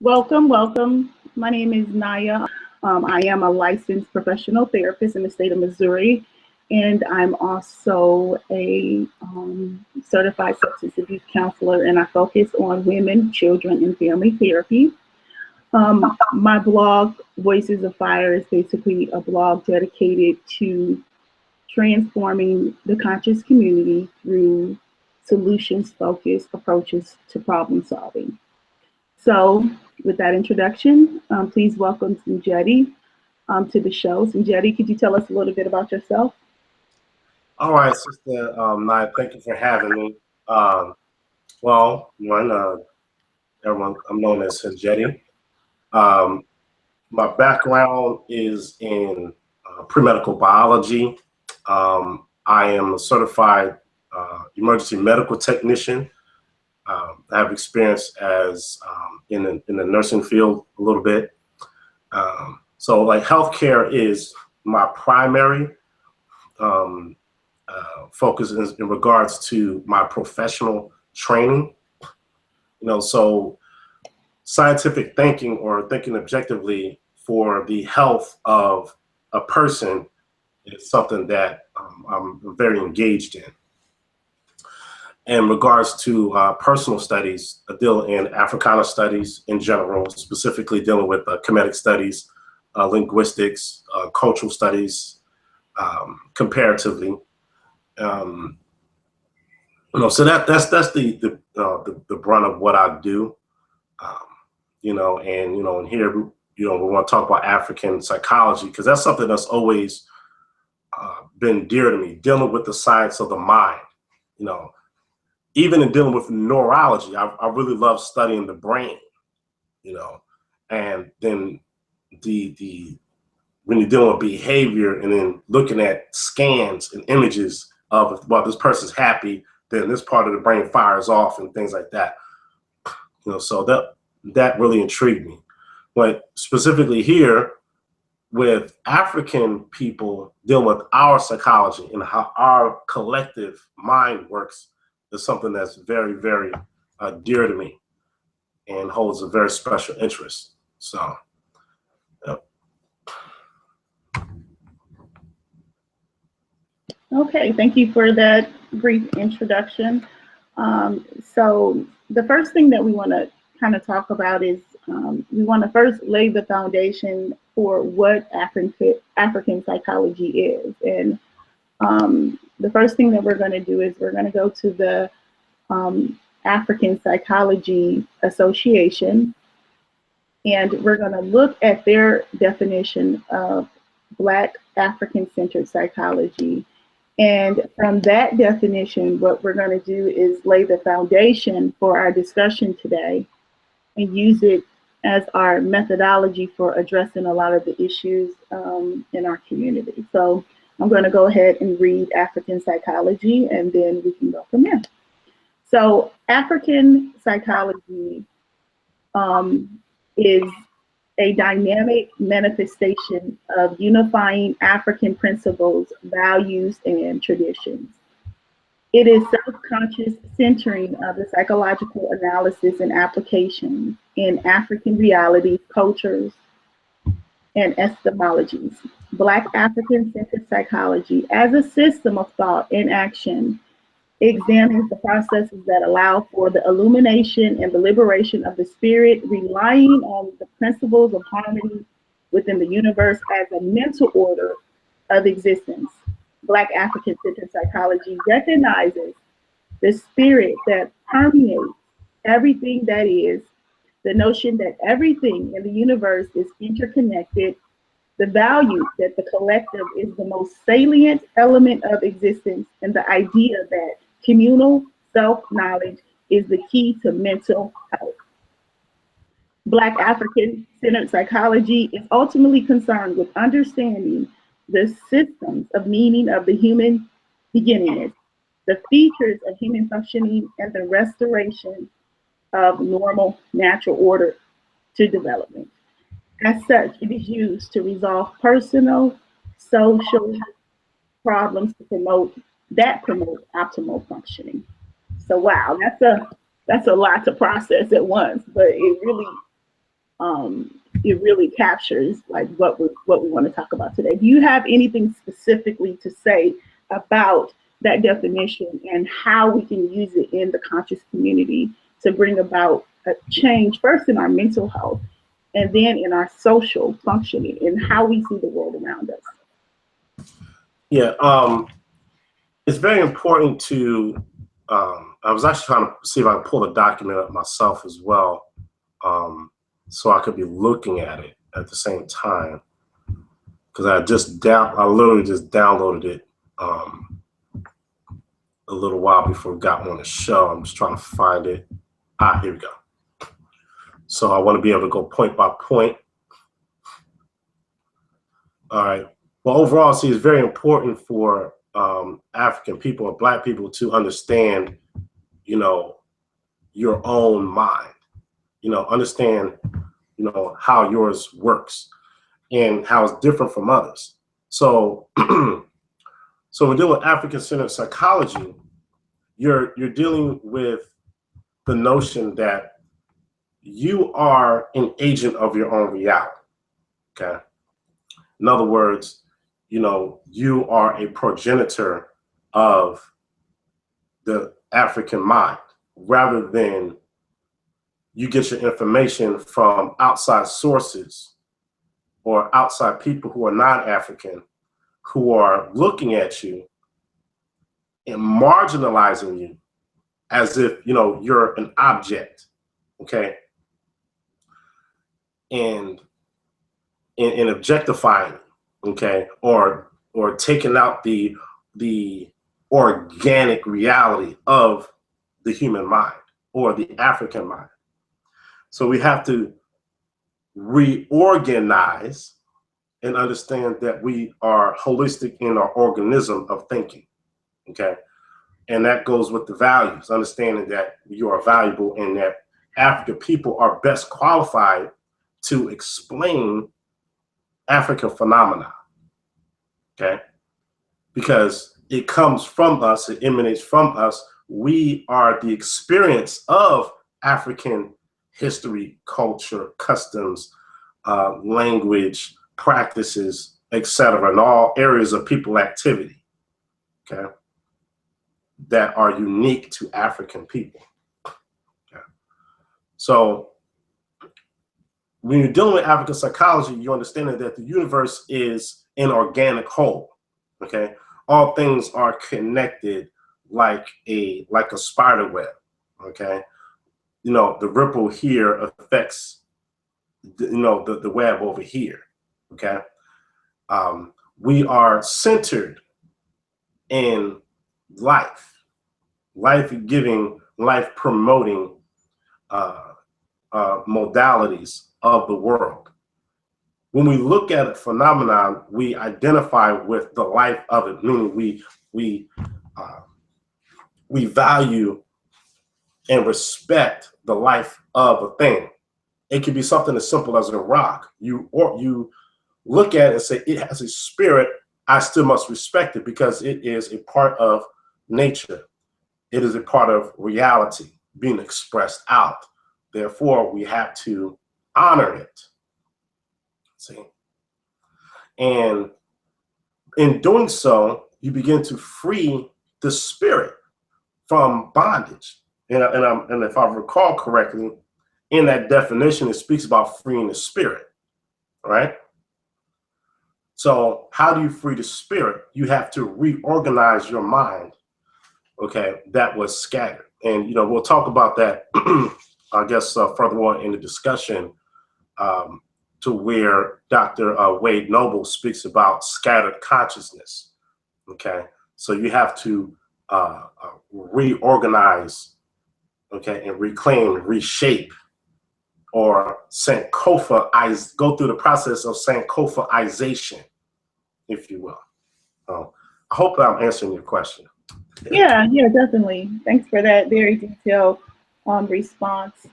Welcome, welcome. My name is Nyah. I am a licensed professional therapist in the state of Missouri, and I'm also a certified substance abuse counselor, and I focus on women, children, and family therapy. My blog, Voices of Fire, is basically a blog dedicated to transforming the conscious community through solutions focused approaches to problem solving. So, with that introduction, please welcome Sonjedi to the show. Sonjedi, could you tell us a little bit about yourself? All right, Sister Nye, thank you for having me. Everyone, I'm known as Sonjedi. Um, my background is in pre-medical biology. I am a certified emergency medical technician. I have experience as in the nursing field a little bit. So, like, healthcare is my primary focus in regards to my professional training. So scientific thinking, or thinking objectively for the health of a person, is something that I'm very engaged in. In regards to personal studies, I deal in Africana studies in general, specifically dealing with Kemetic studies, linguistics, cultural studies, comparatively. So that's the brunt of what I do. And here, we want to talk about African psychology, because that's something that's always been dear to me, dealing with the science of the mind. Even in dealing with neurology, I really love studying the brain. And then the when you're dealing with behavior, and then looking at scans and images of, well, this person's happy, then this part of the brain fires off and things like that. So that really intrigued me. But specifically here, with African people, dealing with our psychology and how our collective mind works, is something that's very, very dear to me and holds a very special interest. So, yep. Okay, thank you for that brief introduction. So, the first thing that we want to kind of talk about is we want to first lay the foundation for what African psychology is. And the first thing that we're going to do is we're going to go to the African Psychology Association, and we're going to look at their definition of Black African-centered psychology. And from that definition, what we're going to do is lay the foundation for our discussion today and use it as our methodology for addressing a lot of the issues in our community. So I'm going to go ahead and read African psychology, and then we can go from there. So African psychology is a dynamic manifestation of unifying African principles, values, and traditions. It is self-conscious centering of the psychological analysis and applications in African realities, cultures, and epistemologies. Black African-centered psychology, as a system of thought and action, examines the processes that allow for the illumination and the liberation of the spirit, relying on the principles of harmony within the universe as a mental order of existence. Black African-centered psychology recognizes the spirit that permeates everything that is, the notion that everything in the universe is interconnected, the value that the collective is the most salient element of existence, and the idea that communal self-knowledge is the key to mental health. Black African-centered psychology is ultimately concerned with understanding the systems of meaning of the human beginningness, the features of human functioning, and the restoration of normal natural order to development. As such, it is used to resolve personal, social problems to promote optimal functioning. So wow, that's a lot to process at once, but it really it really captures like what we want to talk about today. Do you have anything specifically to say about that definition and how we can use it in the conscious community to bring about a change, first in our mental health and then in our social functioning and how we see the world around us? Yeah, it's very important to, I was actually trying to see if I could pull the document up myself as well, so I could be looking at it at the same time, because I literally just downloaded it a little while before we got on the show. I'm just trying to find it. Here we go. So I want to be able to go point by point. All right. Well, overall, see, it's very important for African people or Black people to understand, you know, your own mind, understand, how yours works and how it's different from others. So, so we're dealing with African-centered psychology. You're dealing with the notion that you are an agent of your own reality. Okay. In other words, you are a progenitor of the African mind, rather than you get your information from outside sources or outside people who are not African, who are looking at you and marginalizing you as if, you're an object, okay? And objectifying, okay? Or taking out the organic reality of the human mind or the African mind. So we have to reorganize and understand that we are holistic in our organism of thinking, okay? And that goes with the values, understanding that you are valuable and that African people are best qualified to explain African phenomena, okay? Because it comes from us, it emanates from us. We are the experience of African history, culture, customs, language, practices, etc., in all areas of people activity, okay, that are unique to African people. Okay. So when you're dealing with African psychology, you understand that the universe is an organic whole. Okay, all things are connected like a spider web. Okay, the ripple here affects the web over here. Okay, we are centered in life giving, life promoting modalities of the world. When we look at a phenomenon, we identify with the life of it, meaning we value and respect the life of a thing. It can be something as simple as a rock. You look at it and say, it has a spirit. I still must respect it because it is a part of nature. It is a part of reality being expressed out. Therefore, we have to honor it. See? And in doing so, you begin to free the spirit from bondage. And if I recall correctly, in that definition, it speaks about freeing the spirit, right? So how do you free the spirit? You have to reorganize your mind, okay, that was scattered. And, we'll talk about that, I guess, further on in the discussion, to where Dr. Wade Noble speaks about scattered consciousness, okay? So you have to reorganize, okay, and reclaim, reshape, or Sankofa-ize, go through the process of Sankofa-ization, if you will. I hope I'm answering your question. Yeah, definitely. Thanks for that very detailed response.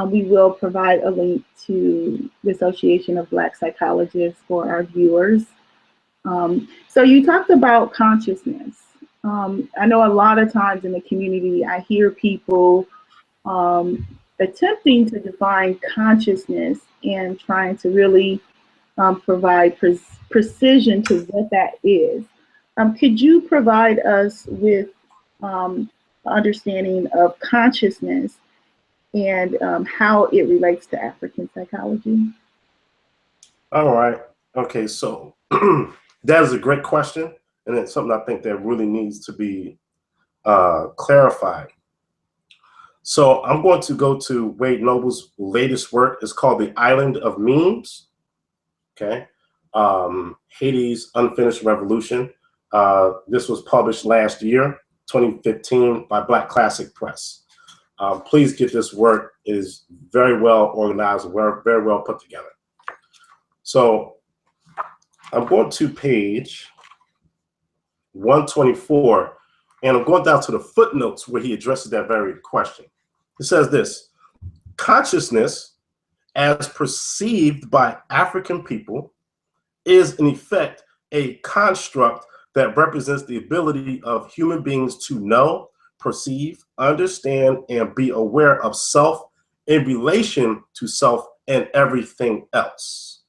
We will provide a link to the Association of Black Psychologists for our viewers. So you talked about consciousness. I know a lot of times in the community, I hear people attempting to define consciousness and trying to really provide precision to what that is. Could you provide us with understanding of consciousness and how it relates to African psychology? All right. Okay. So that is a great question, and it's something I think that really needs to be clarified. So I'm going to go to Wade Noble's latest work. It's called The Island of Memes. Okay. Haiti's Unfinished Revolution. This was published last year, 2015, by Black Classic Press. Please get this work. It is very well organized, very well put together. So I'm going to page 124, and I'm going down to the footnotes where he addresses that very question. It says this: consciousness, as perceived by African people, is in effect a construct that represents the ability of human beings to know, perceive, understand, and be aware of self in relation to self and everything else.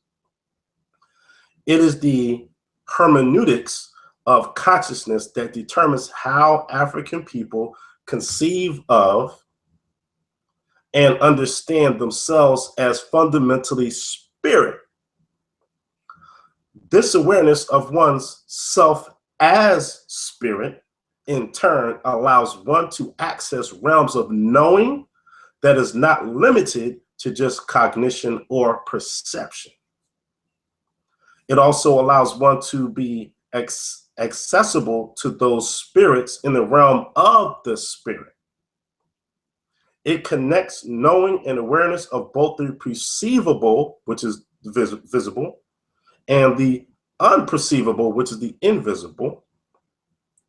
It is the hermeneutics of consciousness that determines how African people conceive of and understand themselves as fundamentally spirit. This awareness of one's self as spirit, in turn, allows one to access realms of knowing that is not limited to just cognition or perception. It also allows one to be accessible to those spirits in the realm of the spirit. It connects knowing and awareness of both the perceivable, which is visible, and the unperceivable, which is the invisible.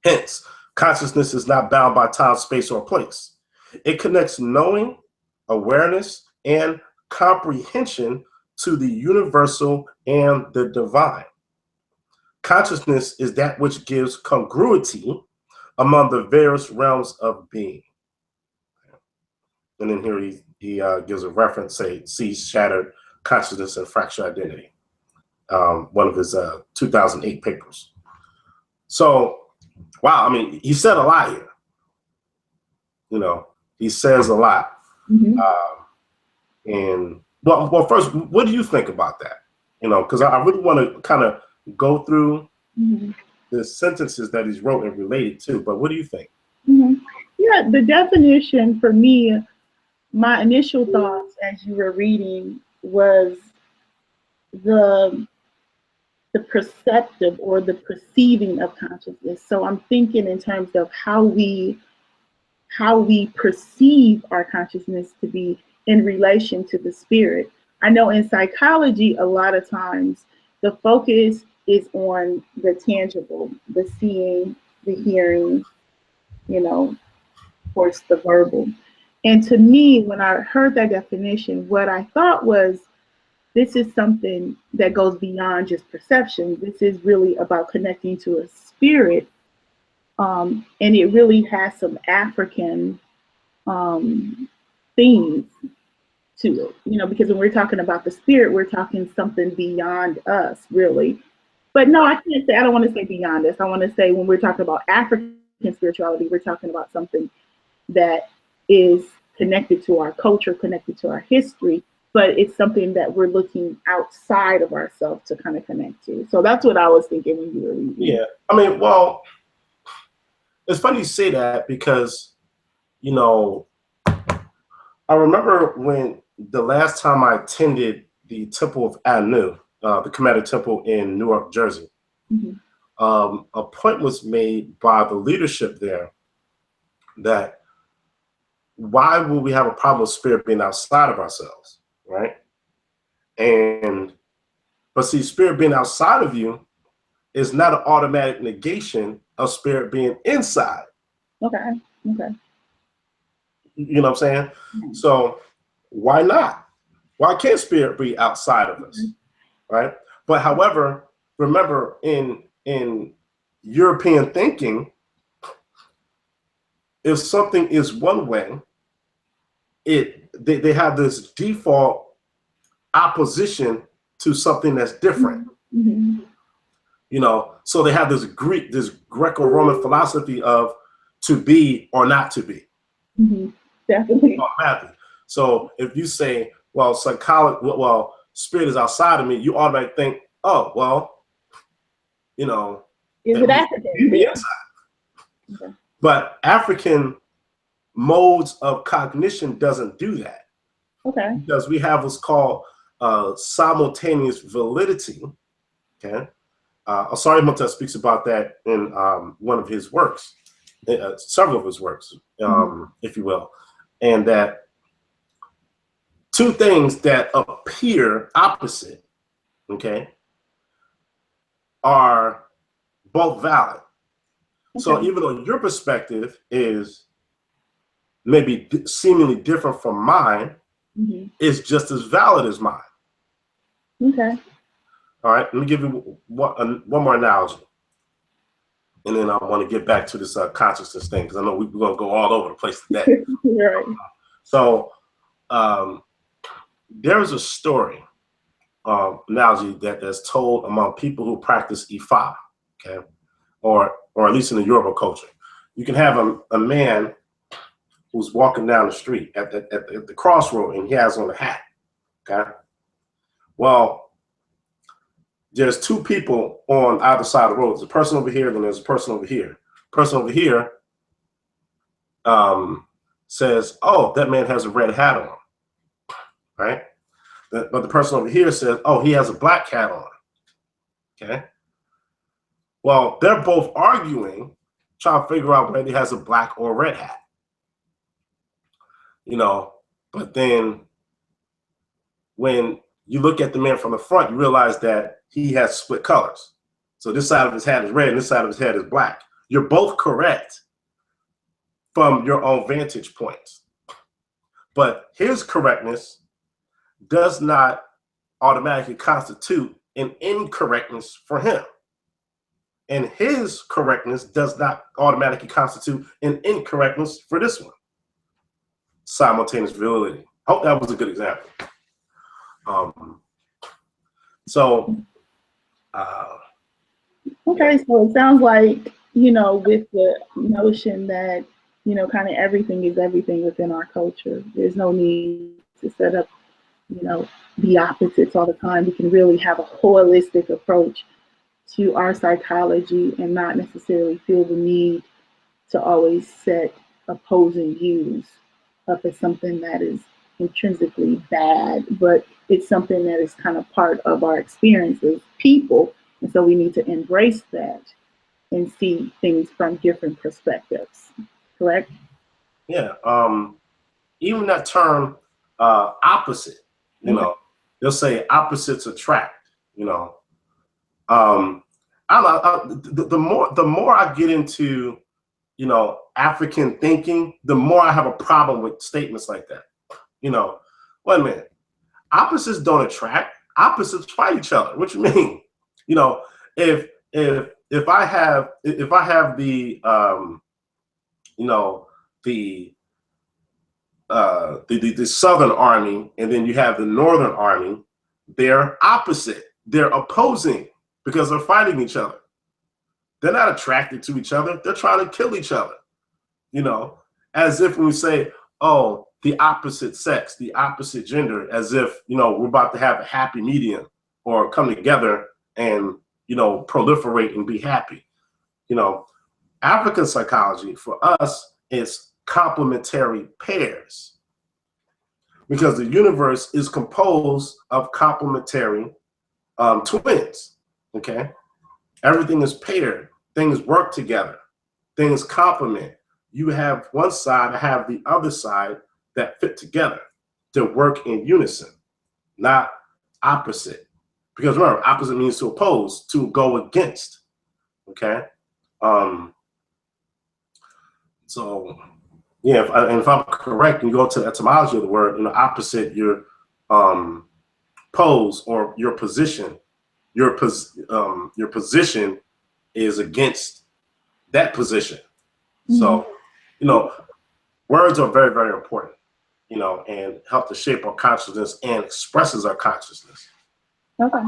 Hence, consciousness is not bound by time, space, or place. It connects knowing, awareness, and comprehension to the universal and the divine. Consciousness is that which gives congruity among the various realms of being. And then here he gives a reference, say, sees shattered consciousness and fractured identity. One of his 2008 papers. So, wow, I mean, he said a lot here. You know, he says a lot. Mm-hmm. And well, first, what do you think about that? You know, because I really want to kind of go through the sentences that he's wrote and related to. But what do you think? Yeah, the definition for me, my initial thoughts as you were reading was the perceptive or the perceiving of consciousness. So I'm thinking in terms of how we perceive our consciousness to be in relation to the spirit. I know in psychology, a lot of times the focus is on the tangible, the seeing, the hearing, you know, of course, the verbal. And to me, when I heard that definition, what I thought was, this is something that goes beyond just perception. This is really about connecting to a spirit. And it really has some African themes to it, you know, because when we're talking about the spirit, we're talking something beyond us, really. But no, I can't say, I don't want to say beyond us. I want to say when we're talking about African spirituality, we're talking about something that is connected to our culture, connected to our history, but it's something that we're looking outside of ourselves to kind of connect to. So that's what I was thinking when you were reading. Yeah, I mean, well, it's funny you say that because, you know, I remember when the last time I attended the Temple of Anu, the Kemetic Temple in Newark, Jersey, a point was made by the leadership there that why would we have a problem with spirit being outside of ourselves, right? But see, spirit being outside of you is not an automatic negation of spirit being inside. Okay. You know what I'm saying? So why not? Why can't spirit be outside of us, right? But however, remember in European thinking, if something is one way, it they have this default opposition to something that's different. Mm-hmm. You know, so they have this Greco-Roman philosophy of to be or not to be. Mm-hmm. Definitely. Automatically. So if you say, well, spirit is outside of me, you automatically think, oh, well, you know, Is it African? be inside. Okay. But African modes of cognition doesn't do that. Okay. Because we have what's called simultaneous validity. Okay. Osari Montes speaks about that in one of his works, several of his works, if you will, and that two things that appear opposite, okay, are both valid. Okay. So even though your perspective is maybe seemingly different from mine, it's just as valid as mine. Okay. All right, let me give you one more analogy. And then I want to get back to this consciousness thing, because I know we're going to go all over the place today. Right. So there's a story, analogy that's told among people who practice Ifa, okay, or at least in the Yoruba culture. You can have a man who's walking down the street at the crossroad, and he has on a hat, okay? Well, there's two people on either side of the road. There's a person over here, then there's a person over here. Person over here says, oh, that man has a red hat on, right? But the person over here says, oh, he has a black hat on, okay? Well, they're both arguing, trying to figure out whether he has a black or a red hat. You know, but then when you look at the man from the front, you realize that he has split colors. So this side of his hat is red and this side of his hat is black. You're both correct from your own vantage points. But his correctness does not automatically constitute an incorrectness for him. And his correctness does not automatically constitute an incorrectness for this one. Simultaneous validity. I hope that was a good example. Okay, so it sounds like, you know, with the notion that, you know, kind of everything is everything within our culture. There's no need to set up, you know, the opposites all the time. We can really have a holistic approach to our psychology and not necessarily feel the need to always set opposing views up as something that is intrinsically bad, but it's something that is kind of part of our experience as people. And so we need to embrace that and see things from different perspectives, correct? Yeah. Even that term, opposite, you know, they'll say opposites attract, you know. The more I get into, you know, African thinking, the more I have a problem with statements like that. You know, wait a minute, opposites don't attract, opposites fight each other. What you mean? You know, if I have the you know, the Southern Army, and then you have the Northern Army, they're opposite. They're opposing because they're fighting each other. They're not attracted to each other. They're trying to kill each other. You know, as if when we say, oh, the opposite sex, the opposite gender, as if, you know, we're about to have a happy medium or come together and, you know, proliferate and be happy. You know, African psychology for us is complementary pairs, because the universe is composed of complementary twins. Okay, everything is paired. Things work together. Things complement. You have one side, I have the other side that fit together to work in unison, not opposite. Because remember, opposite means to oppose, to go against. Okay. So yeah, if I'm correct, and you go to the etymology of the word, you know, opposite, your pose or your position, your position is against that position. So, you know, words are very, very important. you know, and help to shape our consciousness and expresses our consciousness. Okay.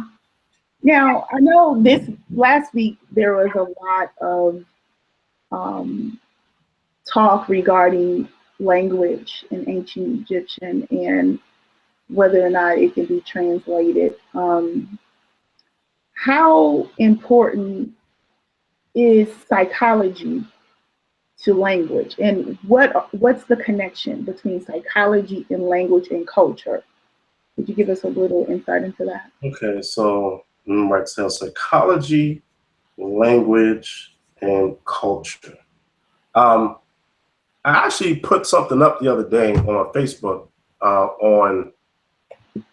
Now, I know this last week there was a lot of talk regarding language in ancient Egyptian and whether or not it can be translated. How important is psychology to language, and what's the connection between psychology and language and culture? Could you give us a little insight into that? Okay, so right, so psychology, language, and culture. I actually put something up the other day on my Facebook on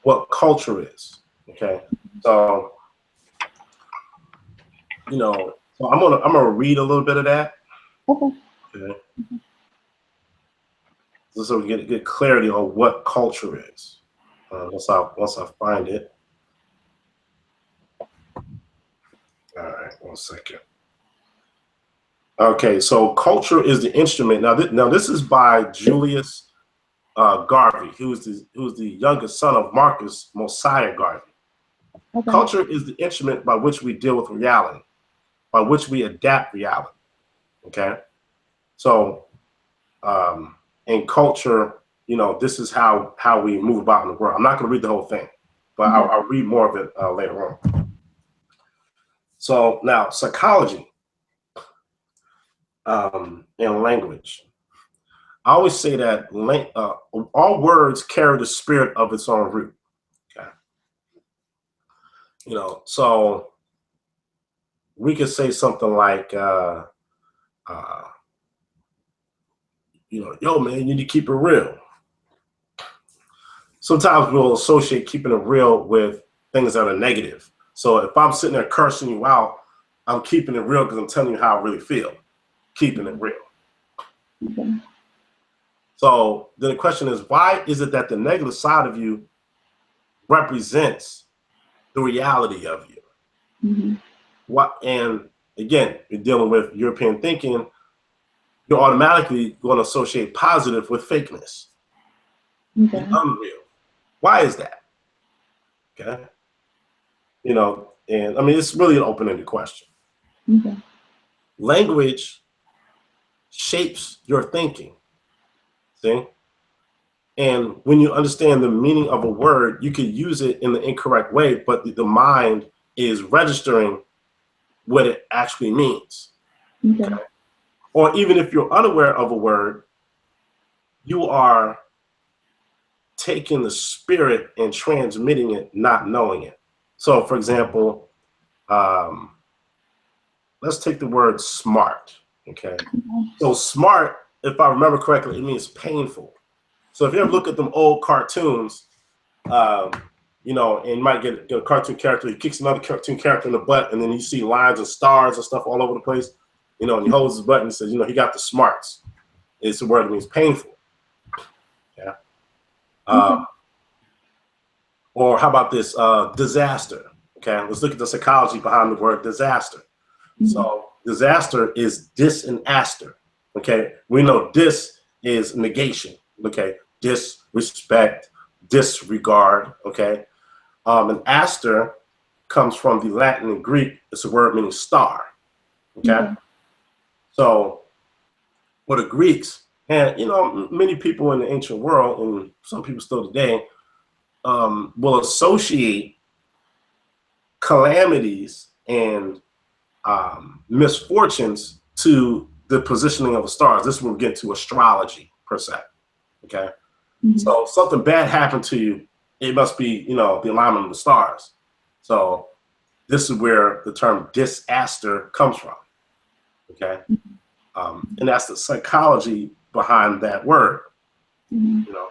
what culture is. Okay, so you know, so I'm gonna read a little bit of that. Okay. Okay, so we get clarity on what culture is. Once I find it. All right, 1 second. Okay, so culture is the instrument. Now this is by Julius Garvey, who's the youngest son of Marcus Mosiah Garvey. Okay. Culture is the instrument by which we deal with reality, by which we adapt reality. Okay, so in culture, you know, this is how we move about in the world. I'm not going to read the whole thing, but I'll read more of it later on. So now psychology and language. I always say that all words carry the spirit of its own root. Okay, you know, so we could say something like, you know, yo, man, you need to keep it real. Sometimes we'll associate keeping it real with things that are negative. So if I'm sitting there cursing you out, I'm keeping it real because I'm telling you how I really feel. Keeping it real. Okay. So then the question is, why is it that the negative side of you represents the reality of you? Mm-hmm. What? And again, you're dealing with European thinking. You're automatically going to associate positive with fakeness Okay. and unreal. Why is that? Okay. You know, and I mean, it's really an open-ended question. Okay. Language shapes your thinking. See? And when you understand the meaning of a word, you can use it in the incorrect way, but the mind is registering what it actually means. Okay. Okay? Or even if you're unaware of a word, you are taking the spirit and transmitting it, not knowing it. So, for example, let's take the word smart. Okay. So, smart, if I remember correctly, it means painful. So, if you ever look at them old cartoons, you know, and you might get a cartoon character, he kicks another cartoon character in the butt, and then you see lines and stars and stuff all over the place, you know, and he holds his butt and says, you know, he got the smarts. It's a word that means painful. Yeah. Or how about this disaster? Okay, let's look at the psychology behind the word disaster. Mm-hmm. So disaster is dis and aster. Okay, we know dis is negation. Okay, disrespect, disregard. Okay, and aster comes from the Latin and Greek. It's a word meaning star. Okay, mm-hmm. So for the Greeks, and you know, many people in the ancient world, and some people still today, will associate calamities and misfortunes to the positioning of the stars. This will get to astrology per se. Okay, mm-hmm. So something bad happened to you, it must be, you know, the alignment of the stars. So this is where the term disaster comes from. Okay, and that's the psychology behind that word. Mm-hmm. You know.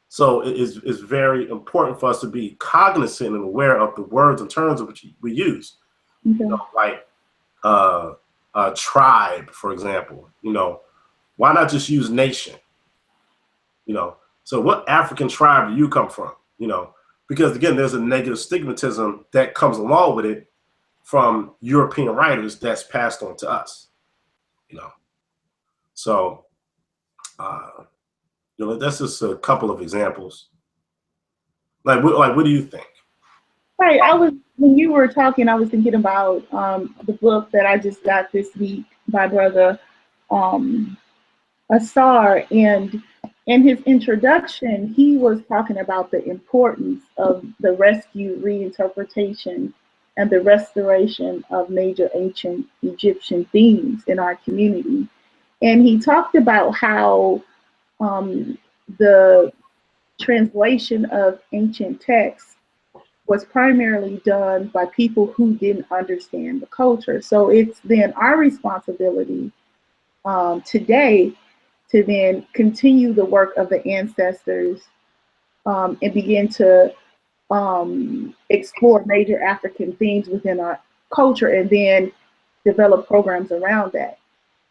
So it is very important for us to be cognizant and aware of the words and terms of which we use. Okay. You know, like tribe, for example. You know, why not just use nation? You know, so what African tribe do you come from? You know, because again, there's a negative stigmatism that comes along with it from European writers that's passed on to us. You know, so. You know, that's just a couple of examples. What do you think? Right. When you were talking, I was thinking about the book that I just got this week by Brother um, Asar. And in his introduction, he was talking about the importance of the rescue, reinterpretation, and the restoration of major ancient Egyptian themes in our community. And he talked about how the translation of ancient texts was primarily done by people who didn't understand the culture. So it's then our responsibility today to then continue the work of the ancestors and begin to explore major African themes within our culture and then develop programs around that.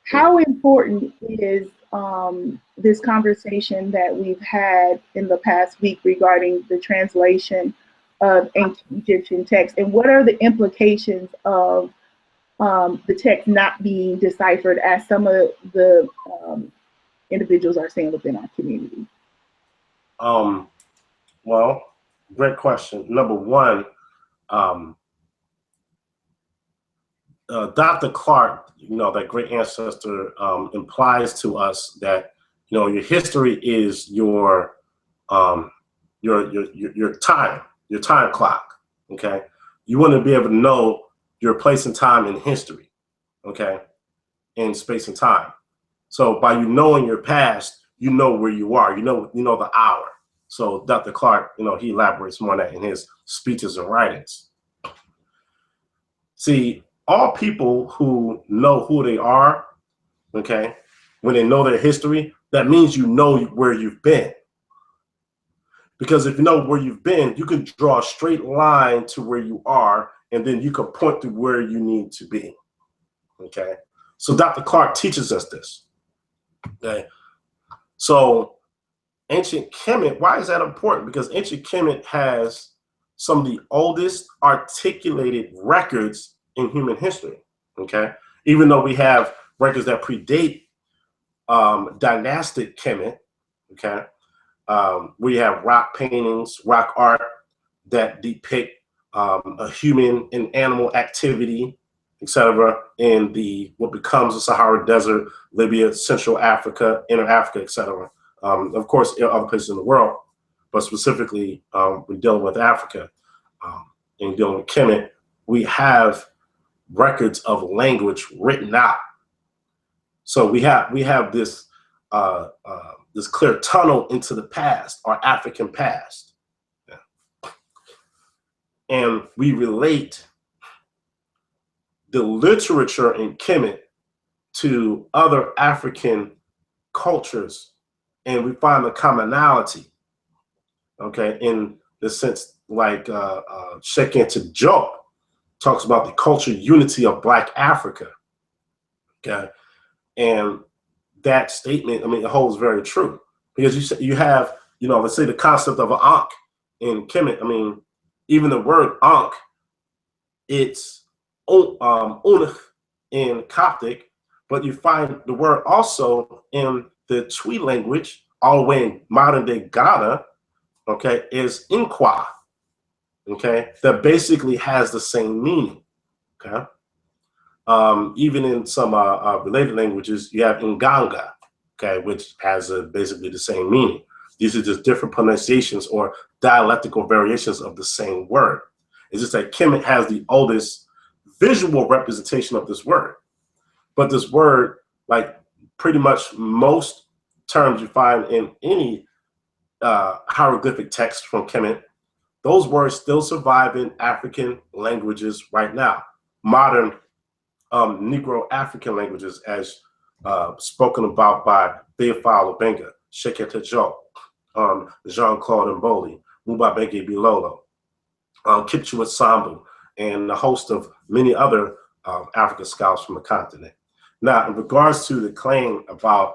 How important is this conversation that we've had in the past week regarding the translation of ancient Egyptian texts, and what are the implications of the text not being deciphered, as some of the individuals are saying within our community? Um, well, great question. Number one, um, Dr. Clark, you know, that great ancestor, implies to us that, you know, your history is um, your time clock. Okay, you want to be able to know your place and time in history. Okay, in space and time. So by you knowing your past, you know where you are. You know the hour. So Dr. Clark, you know, he elaborates more on that in his speeches and writings. See, all people who know who they are, okay, when they know their history, that means you know where you've been. Because if you know where you've been, you can draw a straight line to where you are, and then you can point to where you need to be. Okay. So Dr. Clark teaches us this. Okay. So ancient Kemet, why is that important? Because ancient Kemet has some of the oldest articulated records in human history. Okay. Even though we have records that predate dynastic Kemet, okay, we have rock paintings, rock art that depict a human and animal activity, etc., in the what becomes the Sahara Desert, Libya, Central Africa, Inner Africa, etc. Of course, in other places in the world, but specifically we're dealing with Africa and dealing with Kemet. We have records of language written out. So we have this this clear tunnel into the past, our African past. Yeah. And we relate the literature in Kemet to other African cultures, and we find the commonality, okay, in the sense like Sheikh Anta Diop talks about the cultural unity of Black Africa, okay, and that statement, I mean, it holds very true because you have, you know, let's say the concept of an Ankh in Kemet. I mean, even the word Ankh, it's Unuk in Coptic, but you find the word also in the Twi language, all the way in modern day Ghana, okay, is Inkwa, okay, that basically has the same meaning, okay. Even in some related languages, you have Nganga, okay, which has basically the same meaning. These are just different pronunciations or dialectical variations of the same word. It's just that Kemet has the oldest visual representation of this word. But this word, like pretty much most terms you find in any hieroglyphic text from Kemet, those words still survive in African languages right now. Modern Negro African languages, as spoken about by Theophile Obenga, Sheikh Anta Diop, Jean-Claude Mboli, Mubabeke Bilolo, Kipchua Sambu, and a host of many other African scholars from the continent. Now, in regards to the claim about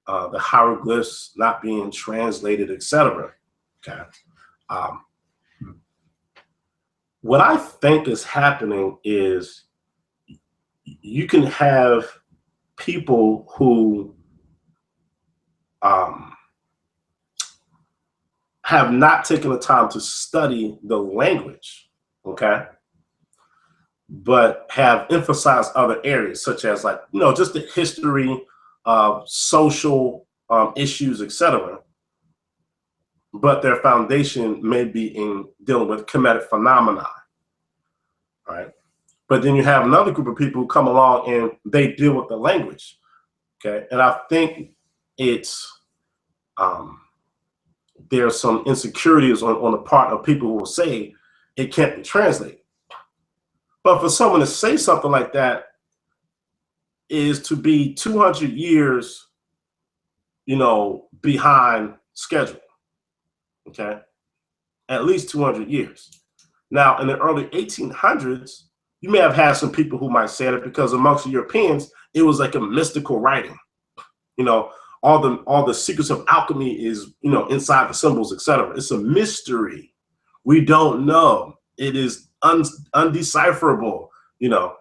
the hieroglyphs not being translated, etc., okay, what I think is happening is you can have people who have not taken the time to study the language, okay, but have emphasized other areas such as, like, you know, just the history of social issues, etc. But their foundation may be in dealing with kinetic phenomena, right? But then you have another group of people who come along and they deal with the language, okay? And I think it's there's some insecurities on the part of people who will say it can't be translated. But for someone to say something like that is to be 200 years, you know, behind schedule, okay? At least 200 years. Now, in the early 1800s, you may have had some people who might say that because amongst the Europeans, it was like a mystical writing. You know, all the secrets of alchemy is, you know, inside the symbols, etc. It's a mystery. We don't know. It is undecipherable, you know.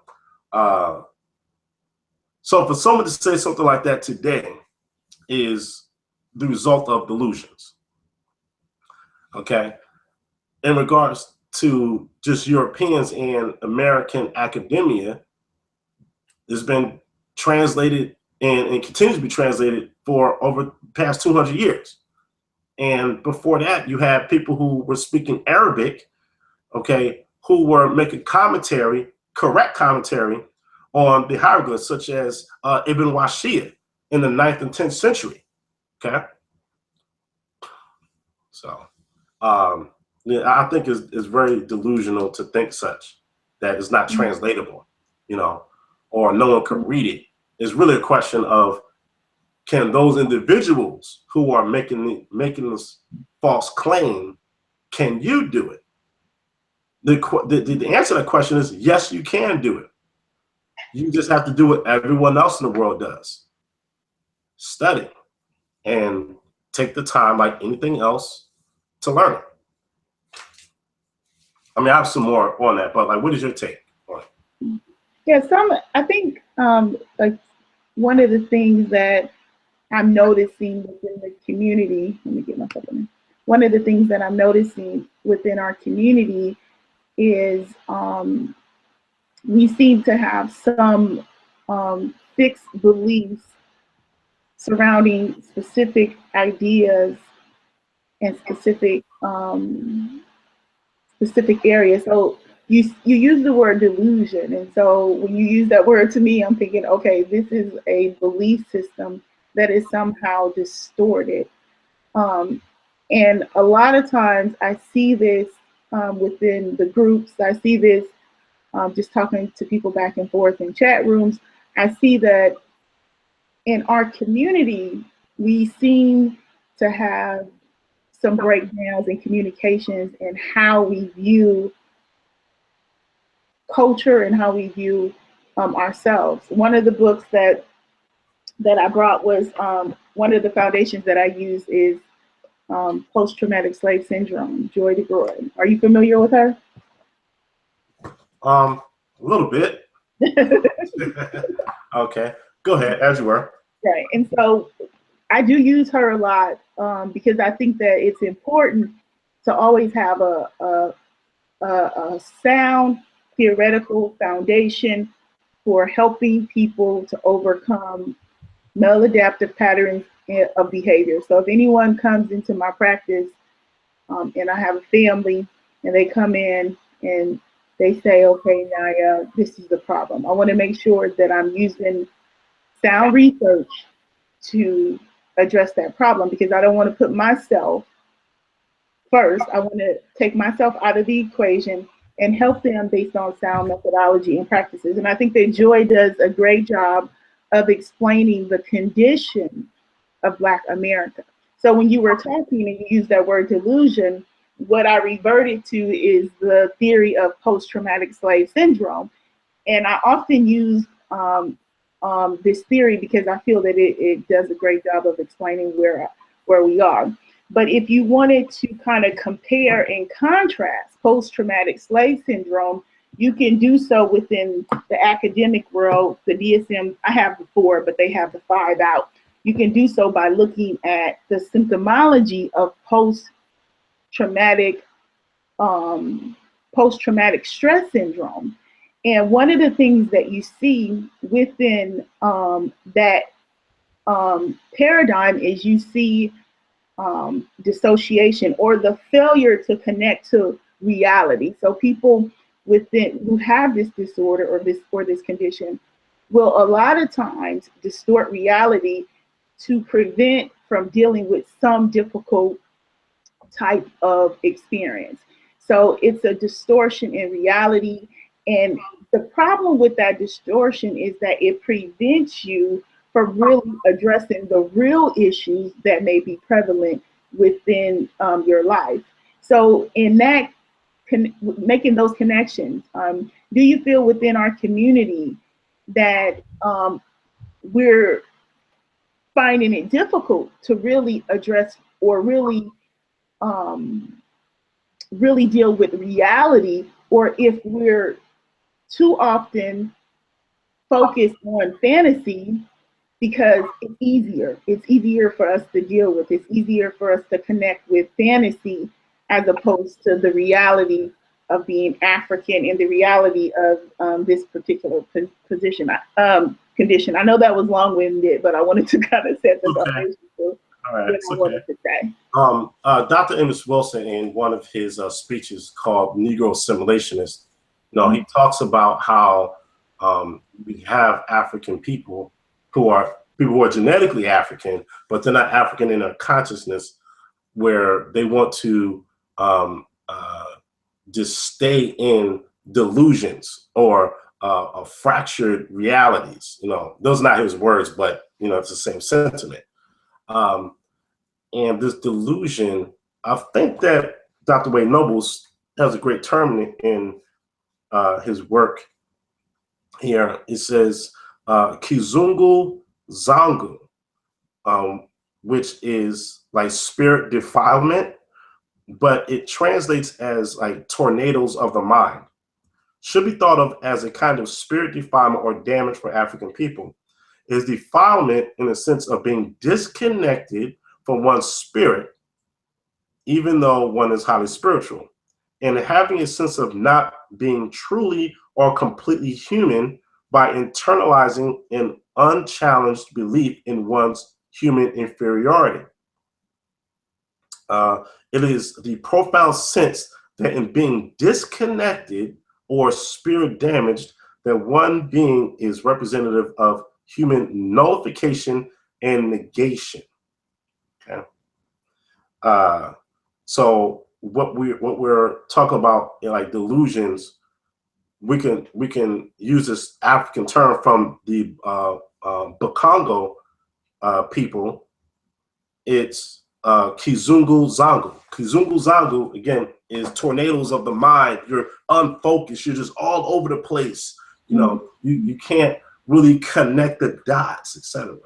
So for someone to say something like that today is the result of delusions, okay? In regards to just Europeans and American academia, it's been translated and continues to be translated for over the past 200 years. And before that, you had people who were speaking Arabic, okay, who were making commentary, correct commentary on the hieroglyphs, such as Ibn Washia in the 9th and 10th century, okay? So, yeah, I think it's very delusional to think such, that it's not translatable, you know, or no one can read it. It's really a question of, can those individuals who are making this false claim, can you do it? The answer to that question is yes, you can do it. You just have to do what everyone else in the world does. Study and take the time, like anything else, to learn it. I mean, I have some more on that, but like, what is your take on it? Yeah, I think like one of the things that I'm noticing within the community, let me get myself in. One of the things that I'm noticing within our community is we seem to have some fixed beliefs surrounding specific ideas and specific areas. So you use the word delusion, and so when you use that word to me, I'm thinking, okay, this is a belief system that is somehow distorted. And a lot of times I see this within the groups. I see this just talking to people back and forth in chat rooms. I see that in our community, we seem to have some breakdowns in communications and how we view culture and how we view ourselves. One of the books that I brought was one of the foundations that I use is Post-Traumatic Slave Syndrome, Joy DeGroy. Are you familiar with her? A little bit. Okay, go ahead, as you were. Right, and so I do use her a lot because I think that it's important to always have a sound theoretical foundation for helping people to overcome maladaptive patterns of behavior. So if anyone comes into my practice and I have a family and they come in and they say, okay, Nyah, this is the problem. I want to make sure that I'm using sound research to address that problem because I don't want to put myself first. I want to take myself out of the equation and help them based on sound methodology and practices. And I think that Joy does a great job of explaining the condition of Black America. So when you were talking and you used that word delusion, what I reverted to is the theory of post-traumatic slave syndrome. And I often use this theory because I feel that it does a great job of explaining where we are. But if you wanted to kind of compare and contrast post-traumatic slave syndrome, you can do so within the academic world. The DSM, I have the 4, but they have the 5 out. You can do so by looking at the symptomology of post traumatic, post-traumatic stress syndrome. And one of the things that you see within that paradigm is you see dissociation, or the failure to connect to reality. So people within who have this disorder or this condition will a lot of times distort reality to prevent from dealing with some difficult type of experience. So it's a distortion in reality. And the problem with that distortion is that it prevents you from really addressing the real issues that may be prevalent within your life. So, in that, making those connections, do you feel within our community that we're finding it difficult to really address or um, really deal with reality, or if we're too often focused on fantasy because it's easier. It's easier for us to deal with. It's easier for us to connect with fantasy as opposed to the reality of being African and the reality of this particular position condition. I know that was long-winded, but I wanted to kind of set the foundation for what I wanted to say. Dr. Amos Wilson, in one of his speeches called Negro Assimilationist, he talks about how we have African people who are genetically African, but they're not African in their consciousness, where they want to just stay in delusions or fractured realities. Those are not his words, but it's the same sentiment. And this delusion, I think that Dr. Wade Nobles has a great term in his work here. It says Kizungu Zangu, which is like spirit defilement, but it translates as like tornadoes of the mind. Should be thought of as a kind of spirit defilement or damage for African people. Is defilement in the sense of being disconnected from one's spirit, even though one is highly spiritual, and having a sense of not being truly or completely human by internalizing an unchallenged belief in one's human inferiority. It is the profound sense that in being disconnected or spirit damaged, that one being is representative of human nullification and negation. Okay. So what we're talking about, like delusions, we can use this African term from the Bakongo people. It's Kizungu Zangu. Kizungu Zangu, again, is tornadoes of the mind. You're unfocused. You're just all over the place. You can't really connect the dots, etc.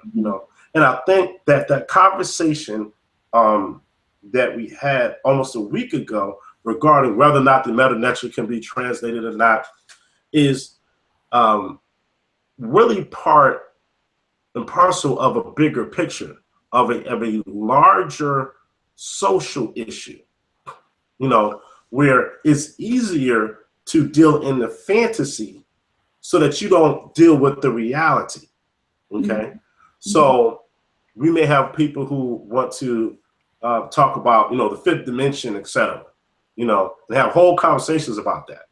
And I think that conversation that we had almost a week ago regarding whether or not the meta-nature can be translated or not is really part and parcel of a bigger picture of a larger social issue, where it's easier to deal in the fantasy so that you don't deal with the reality. Okay. So we may have people who want to talk about, the fifth dimension, etc. And have whole conversations about that,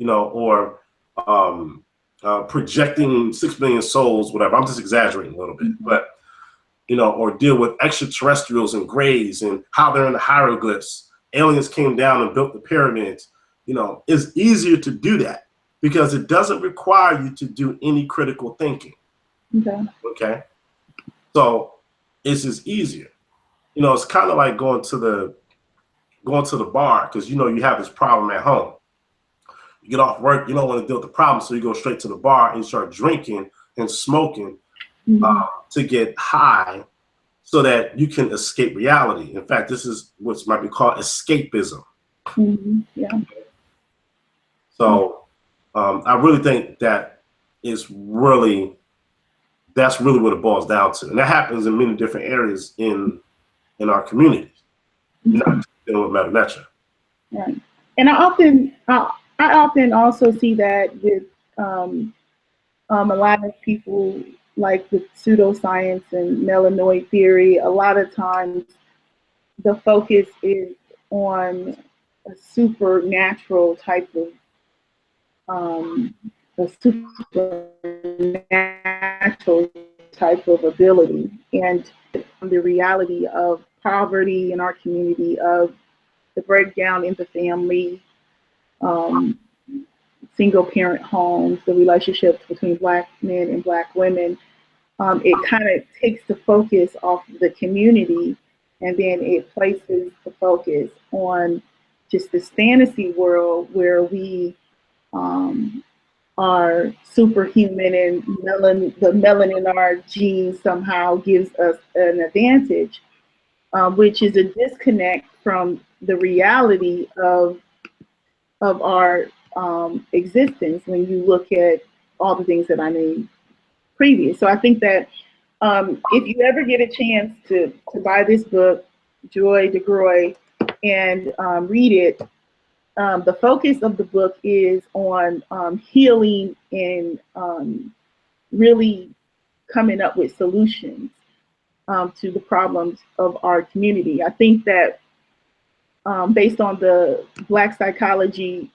or projecting 6 billion souls, whatever. I'm just exaggerating a little bit, but or deal with extraterrestrials and grays and how they're in the hieroglyphs. Aliens came down and built the pyramids. It's easier to do that because it doesn't require you to do any critical thinking. Okay. So it's just easier. It's kind of like going to the bar because you have this problem at home. You get off work, you don't want to deal with the problem, so you go straight to the bar and you start drinking and smoking to get high so that you can escape reality. In fact, this is what might be called escapism. Yeah. So I really think that's really what it boils down to. And that happens in many different areas in our communities. Not dealing with metametra. Right. And I often also see that with a lot of people, like with pseudoscience and melanoid theory. A lot of times the focus is on a supernatural type of a supernatural type of ability, and the reality of poverty in our community, of the breakdown in the family, um, single parent homes, the relationships between Black men and Black women. It kind of takes the focus off the community, and then it places the focus on just this fantasy world where we um, are superhuman, and the melanin in our genes somehow gives us an advantage, which is a disconnect from the reality of our existence when you look at all the things that I named previous. So I think that if you ever get a chance to buy this book, Joy DeGroy, and read it, the focus of the book is on healing and really coming up with solutions to the problems of our community. I think that based on the Black psychology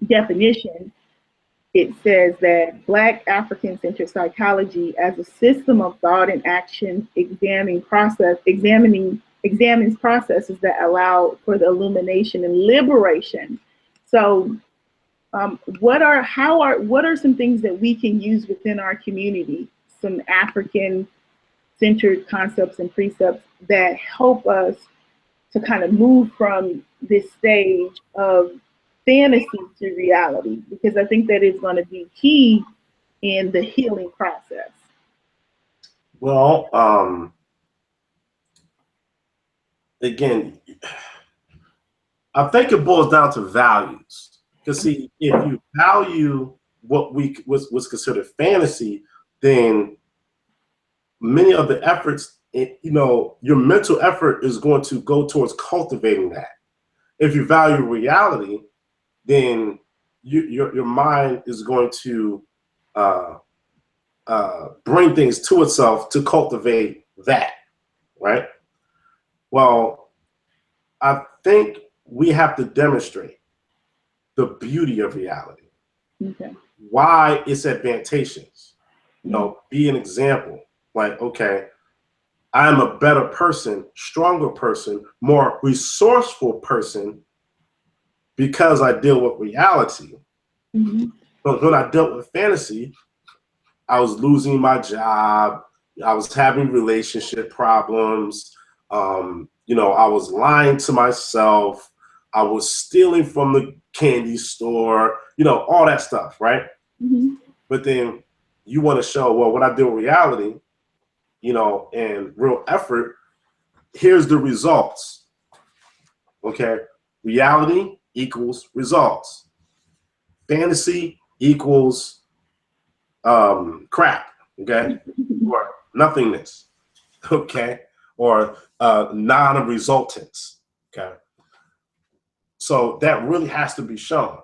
definition, it says that Black African-centered psychology as a system of thought and action examines processes that allow for the illumination and liberation. So what are some things that we can use within our community, some African-centered concepts and precepts that help us to kind of move from this stage of fantasy to reality, because I think that is going to be key in the healing process. Well, again, I think it boils down to values. Because see, if you value what's considered fantasy, then many of the efforts, your mental effort is going to go towards cultivating that. If you value reality, then your mind is going to bring things to itself to cultivate that, right? Well, I think we have to demonstrate the beauty of reality, Okay. why it's advantageous. Be an example. Like, okay, I'm a better person, stronger person, more resourceful person because I deal with reality. Mm-hmm. But when I dealt with fantasy, I was losing my job. I was having relationship problems. I was lying to myself. I was stealing from the candy store, all that stuff, right? Mm-hmm. But then you want to show, well, when I do reality, and real effort, here's the results. Okay. Reality equals results. Fantasy equals crap. Okay. Or nothingness. Okay. Or non-resultants. Okay. So that really has to be shown.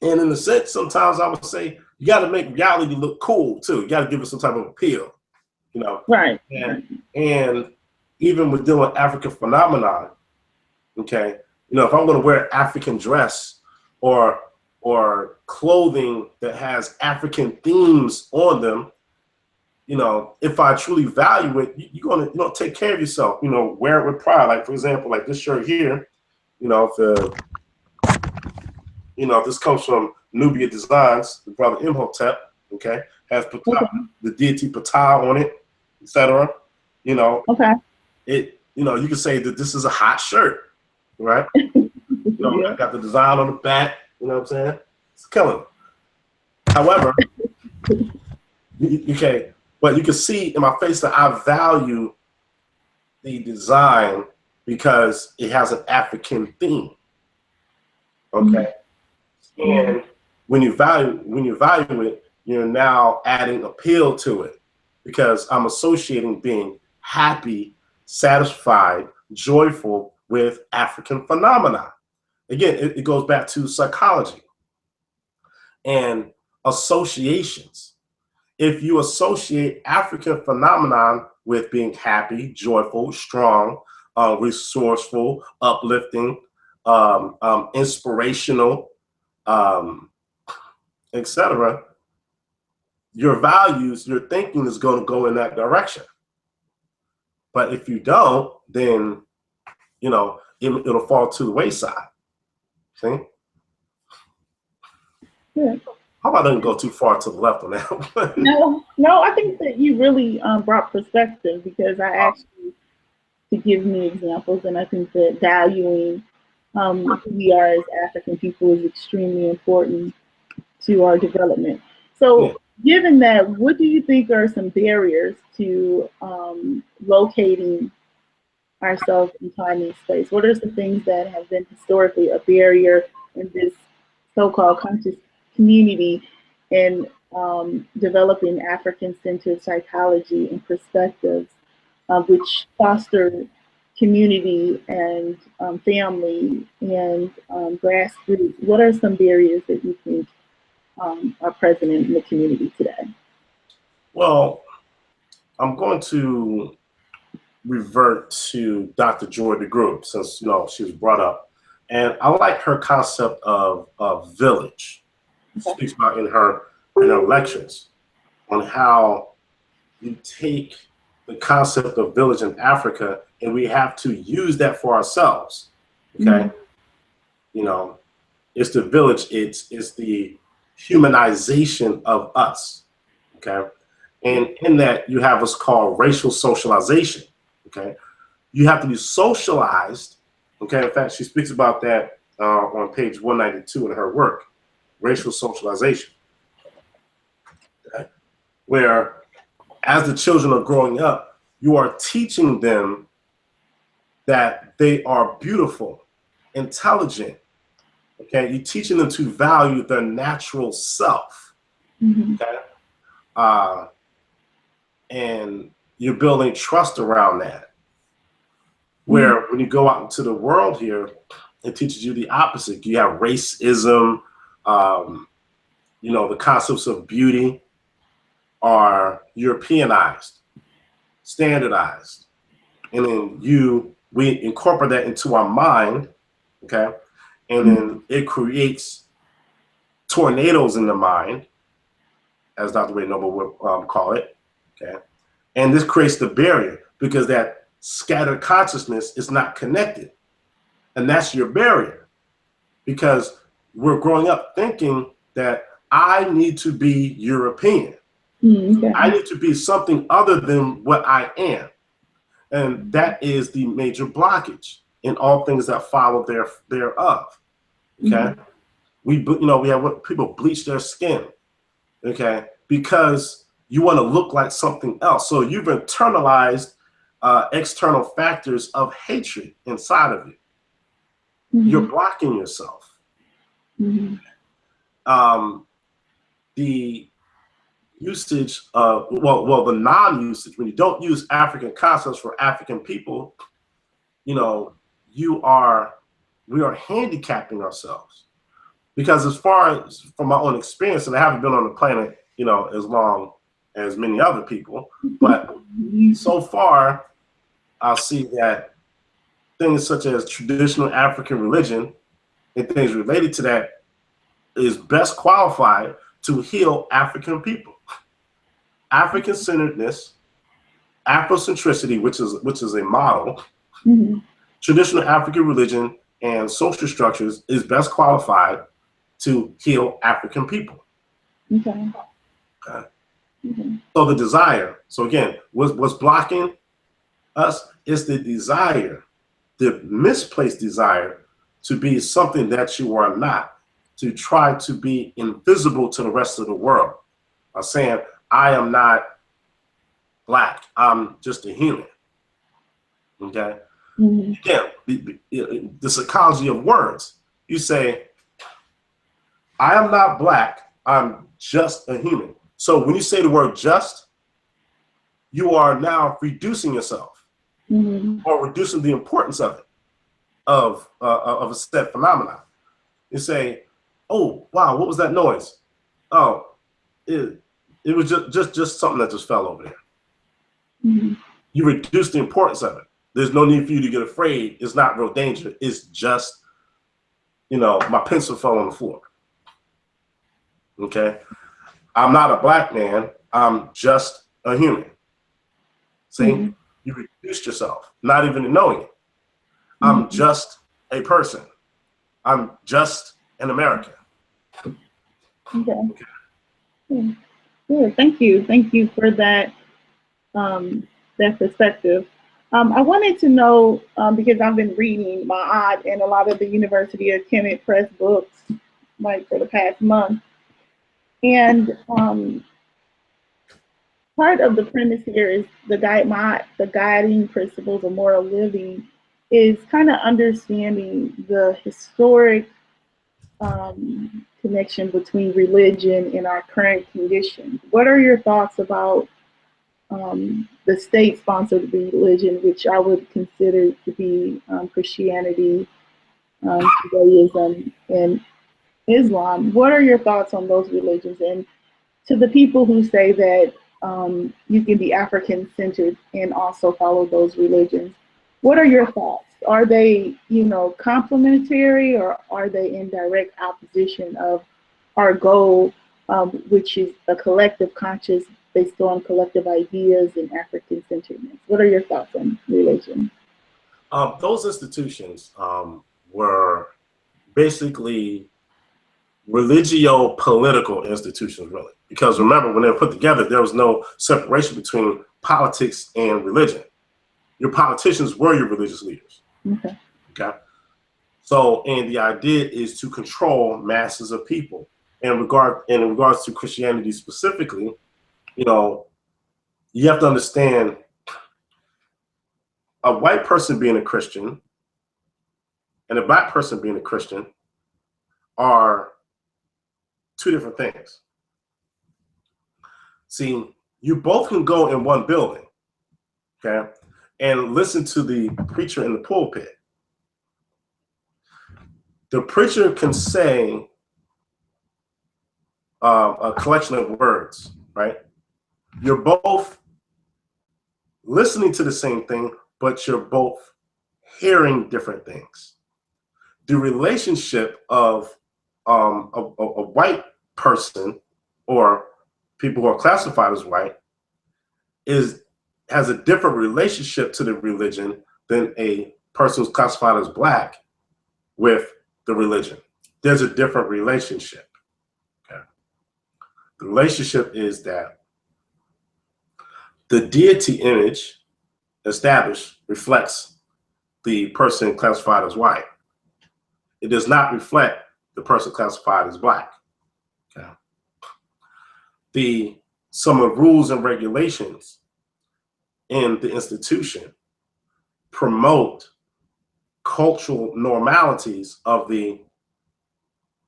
And in a sense, sometimes I would say you got to make reality look cool too. You got to give it some type of appeal, Right. And even with dealing with African phenomenon, okay, if I'm going to wear African dress or clothing that has African themes on them, if I truly value it, you're going to take care of yourself. Wear it with pride. Like, for example, like this shirt here. If this comes from Nubia Designs, the brother Imhotep, okay, has the deity Ptah on it, etc. Okay. You can say that this is a hot shirt, right? I got the design on the back. You know what I'm saying? It's killing. However, okay, but you can see in my face that I value the design because it has an African theme. Okay. Mm-hmm. And when you value it, you're now adding appeal to it because I'm associating being happy, satisfied, joyful with African phenomena. Again, it goes back to psychology and associations. If you associate African phenomenon with being happy, joyful, strong, resourceful, uplifting, inspirational, etc., your values, your thinking is going to go in that direction. But if you don't, then it'll fall to the wayside. See? Yeah. How about I didn't go too far to the left on that one? No, I think that you really brought perspective, because I asked you to give me examples, and I think that valuing who we are as African people is extremely important to our development. Yeah. So, given that, what do you think are some barriers to locating ourselves in time and space? What are some things that have been historically a barrier in this so-called conscious community in developing African-centered psychology and perspectives, which foster community and family and grassroots? What are some barriers that you think are present in the community today? Well, I'm going to revert to Dr. Joy DeGroot, since she was brought up, and I like her concept of village. She speaks about in her lectures on how you take the concept of village in Africa and we have to use that for ourselves. Okay, it's the village. It's the humanization of us. Okay, and in that you have what's called racial socialization. Okay, you have to be socialized. Okay, in fact, she speaks about that on page 192 in her work, racial socialization, okay? Where as the children are growing up, you are teaching them that they are beautiful, intelligent. Okay, you're teaching them to value their natural self. Okay, and you're building trust around that. Where when you go out into the world here, it teaches you the opposite. You have racism, the concepts of beauty are Europeanized, standardized, and then we incorporate that into our mind, okay, and then it creates tornadoes in the mind, as Dr. Wade Noble would call it, okay, and this creates the barrier because that scattered consciousness is not connected, and that's your barrier, because we're growing up thinking that I need to be European. Okay. I need to be something other than what I am. And that is the major blockage in all things that follow thereof. Okay. We have what people bleach their skin. Okay. Because you want to look like something else. So you've internalized external factors of hatred inside of you. You're blocking yourself. The usage of the non-usage, when you don't use African concepts for African people, we are handicapping ourselves, because as far as from my own experience, and I haven't been on the planet as long as many other people, but so far I'll see that things such as traditional African religion and things related to that is best qualified to heal African people. African-centeredness, Afrocentricity, which is a model, traditional African religion and social structures is best qualified to heal African people. Okay. So the desire. So again, what's blocking us is the desire, the misplaced desire to be something that you are not, to try to be invisible to the rest of the world. Saying, I am not Black, I'm just a human. Okay? Again, the psychology of words. You say, I am not Black, I'm just a human. So when you say the word just, you are now reducing yourself. Mm-hmm. or reducing the importance of it, of a set phenomenon. You say, "Oh, wow, what was that noise? Oh, it was just something that just fell over there." Mm-hmm. You reduce the importance of it. There's no need for you to get afraid. It's not real danger. It's just, my pencil fell on the floor. Okay? I'm not a black man. I'm just a human. See? Mm-hmm. You reduced yourself, not even knowing it. I'm Mm-hmm. just a person. I'm just an American. Okay. Yeah. Yeah. Thank you. Thank you for that perspective. I wanted to know, because I've been reading my aunt and a lot of the University of Kemet Press books, like for the past month, and part of the premise here is the guiding principles of moral living is kind of understanding the historic connection between religion and our current condition. What are your thoughts about the state-sponsored religion, which I would consider to be Christianity, Judaism, and Islam? What are your thoughts on those religions? And to the people who say that you can be African-centered and also follow those religions, what are your thoughts? Are they, complementary, or are they in direct opposition of our goal, which is a collective conscious based on collective ideas and African centeredness? What are your thoughts on religion? Those institutions were basically religio-political institutions, really. Because remember, when they were put together, there was no separation between politics and religion. Your politicians were your religious leaders. Okay. Okay. So, and the idea is to control masses of people. And in regards to Christianity specifically, you have to understand a white person being a Christian and a black person being a Christian are two different things. See, you both can go in one building, okay, and listen to the preacher in the pulpit. The preacher can say a collection of words, right? You're both listening to the same thing, but you're both hearing different things. The relationship of a white person, or people who are classified as white, has a different relationship to the religion than a person who's classified as black with the religion. There's a different relationship. Okay? The relationship is that the deity image established reflects the person classified as white. It does not reflect the person classified as black. Okay? Some of the rules and regulations in the institution promote cultural normalities of the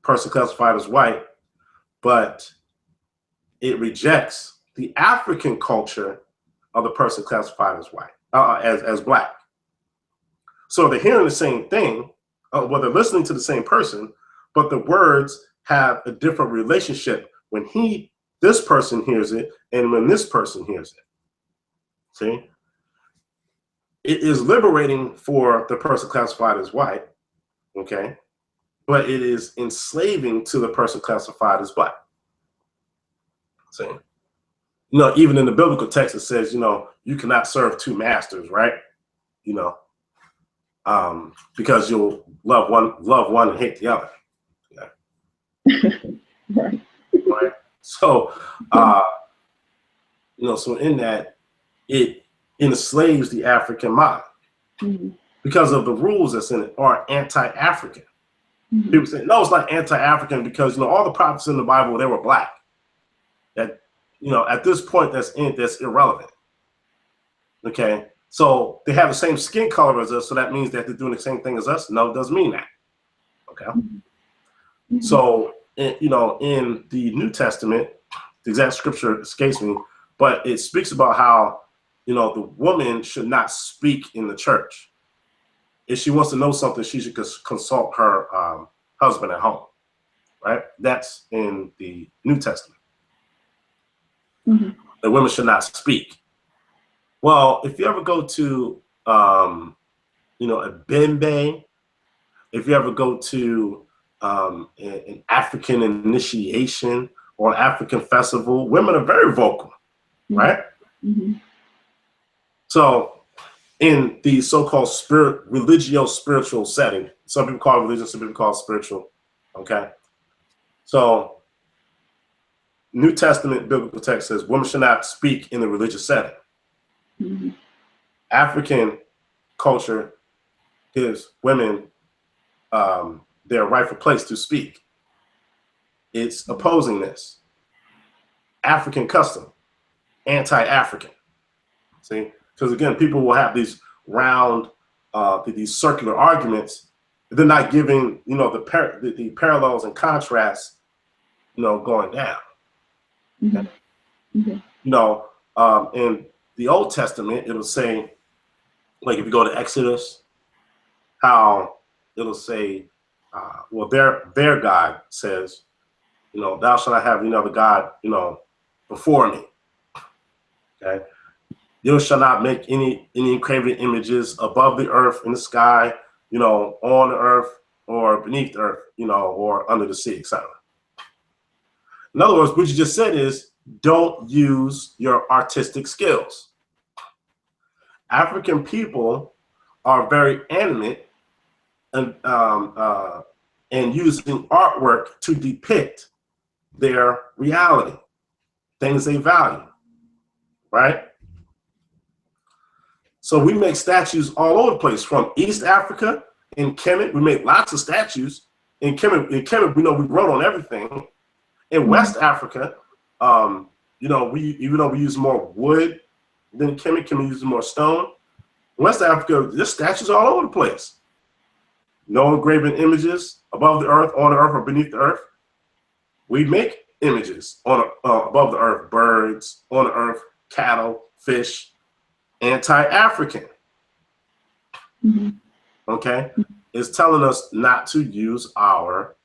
person classified as white, but it rejects the African culture of the person classified as white, as black. So they're hearing the same thing, well, they're listening to the same person, but the words have a different relationship when this person hears it and when this person hears it. See? It is liberating for the person classified as white, okay? But it is enslaving to the person classified as black. See? Even in the biblical text, it says, you cannot serve two masters, right? Because you'll love one and hate the other. Yeah. Right. Right. So, so in that, it enslaves the African mind because of the rules that's in it are anti-African. People say, no, it's not anti-African because, all the prophets in the Bible, they were black. That, at this point, that's irrelevant. Okay. So they have the same skin color as us. So that means that they're doing the same thing as us. No, it doesn't mean that. Okay. So, in the New Testament, the exact scripture escapes me, but it speaks about how the woman should not speak in the church. If she wants to know something, she should consult her husband at home, right? That's in the New Testament. Mm-hmm. The women should not speak. Well, if you ever go to, a Bembe, if you ever go to an African initiation or an African festival, women are very vocal, right? Mm-hmm. So in the so-called religio-spiritual setting, some people call it religion, some people call it spiritual, okay? So New Testament biblical text says women should not speak in the religious setting. Mm-hmm. African culture gives women their rightful place to speak. It's opposing this. African custom, anti-African. See, because again, people will have these round, these circular arguments. They're not giving, the parallels and contrasts, going down. Mm-hmm. Mm-hmm. In the Old Testament, it'll say, like if you go to Exodus, how it'll say, their God says, thou shalt not have any other God, before me. Okay. You shall not make any engraved images above the earth, in the sky, on the earth or beneath the earth, or under the sea, etc. In other words, what you just said is don't use your artistic skills. African people are very animate and using artwork to depict their reality, things they value, right? So we make statues all over the place, from East Africa. In Kemet, we make lots of statues. In Kemet, we wrote on everything. In West Africa, we even though we use more wood than Kemet uses more stone. In West Africa, there's statues all over the place. No engraving images above the earth, on the earth, or beneath the earth. We make images on above the earth, birds, on the earth, cattle, fish. Anti-African. Mm-hmm. Okay, is telling us not to use our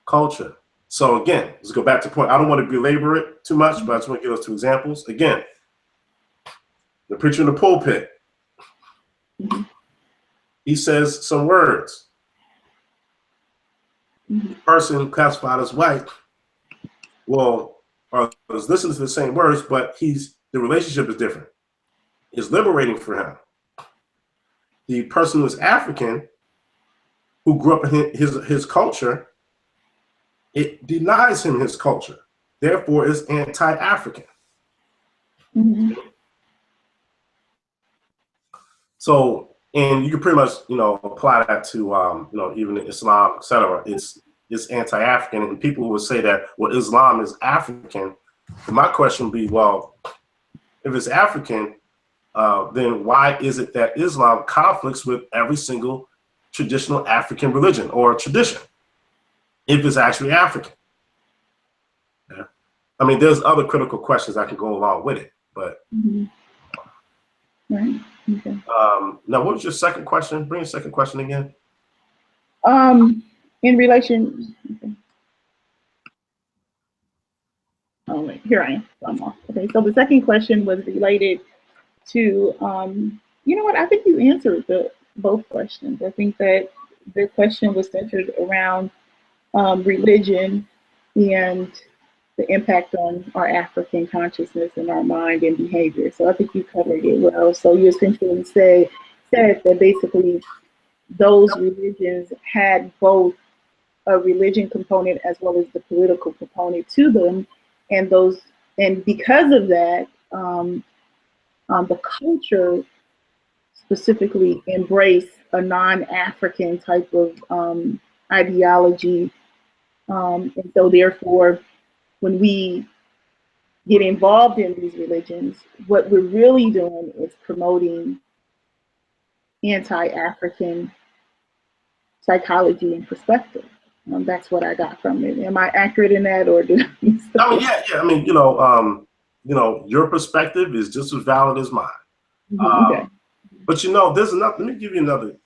culture. So again, let's go back to the point. I don't want to belabor it too much, but I just want to give us two examples. Again, the preacher in the pulpit, Mm-hmm. he says some words. Mm-hmm. The person classified as white, well, or is listening to the same words, but the relationship is different. It's liberating for him. The person who is African, who grew up in his culture, it denies him his culture. Therefore, it's anti-African. Mm-hmm. So, and you can pretty much, apply that to, even Islam, etc. It's anti-African, and people who would say that, well, Islam is African. My question would be, well, if it's African, then why is it that Islam conflicts with every single traditional African religion or tradition, if it's actually African? Yeah. I mean, there's other critical questions that can go along with it, but. Mm-hmm. Right. Okay. Now, what was your second question? Bring your second question again. In relation. Okay. Oh wait, here I am. So I'm off. Okay. So the second question was related to. You know what? I think you answered both questions. I think that the question was centered around religion and the impact on our African consciousness and our mind and behavior. So I think you covered it well. So you essentially said that basically those religions had both a religion component as well as the political component to them, and because of that, the culture specifically embraced a non-African type of ideology, and so therefore, when we get involved in these religions, what we're really doing is promoting anti-African psychology and perspective. That's what I got from it. Am I accurate in that, or did I? I mean, yeah. I mean, your perspective is just as valid as mine. Okay. But there's enough. Let me give you another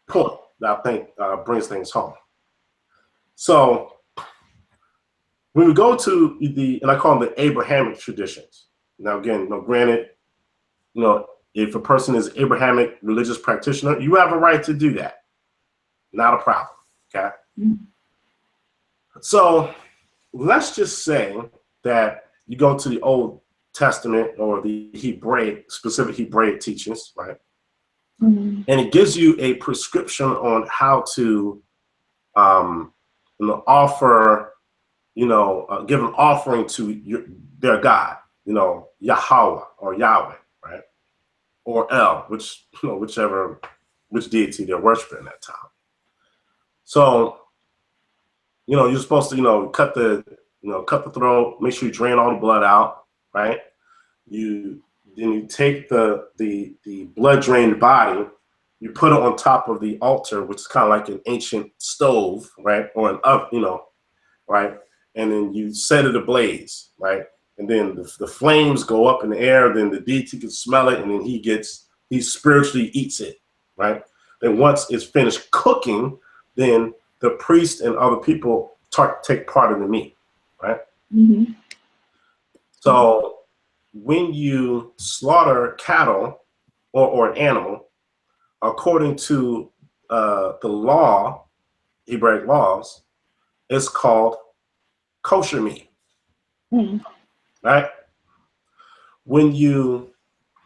point that I think brings things home. So when we go to and I call them the Abrahamic traditions. Now, again, granted, if a person is Abrahamic religious practitioner, you have a right to do that. Not a problem. Okay. Mm-hmm. So let's just say that you go to the Old Testament or the specific Hebraic teachings, right? Mm-hmm. And it gives you a prescription on how to offer, give an offering to their God, Yahweh or Yahweh, right? Or El, which deity they're worshiping at that time. So, you're supposed to, cut the throat, make sure you drain all the blood out, right? Then you take the blood drained body, you put it on top of the altar, which is kind of like an ancient stove, right? Or an oven, right? And then you set it ablaze, right? And then the flames go up in the air, then the deity can smell it, and then he spiritually eats it, right? Then once it's finished cooking, then the priest and other people take part in the meat, right? Mm-hmm. So when you slaughter cattle or an animal, according to the law, Hebraic laws, it's called kosher meat, right?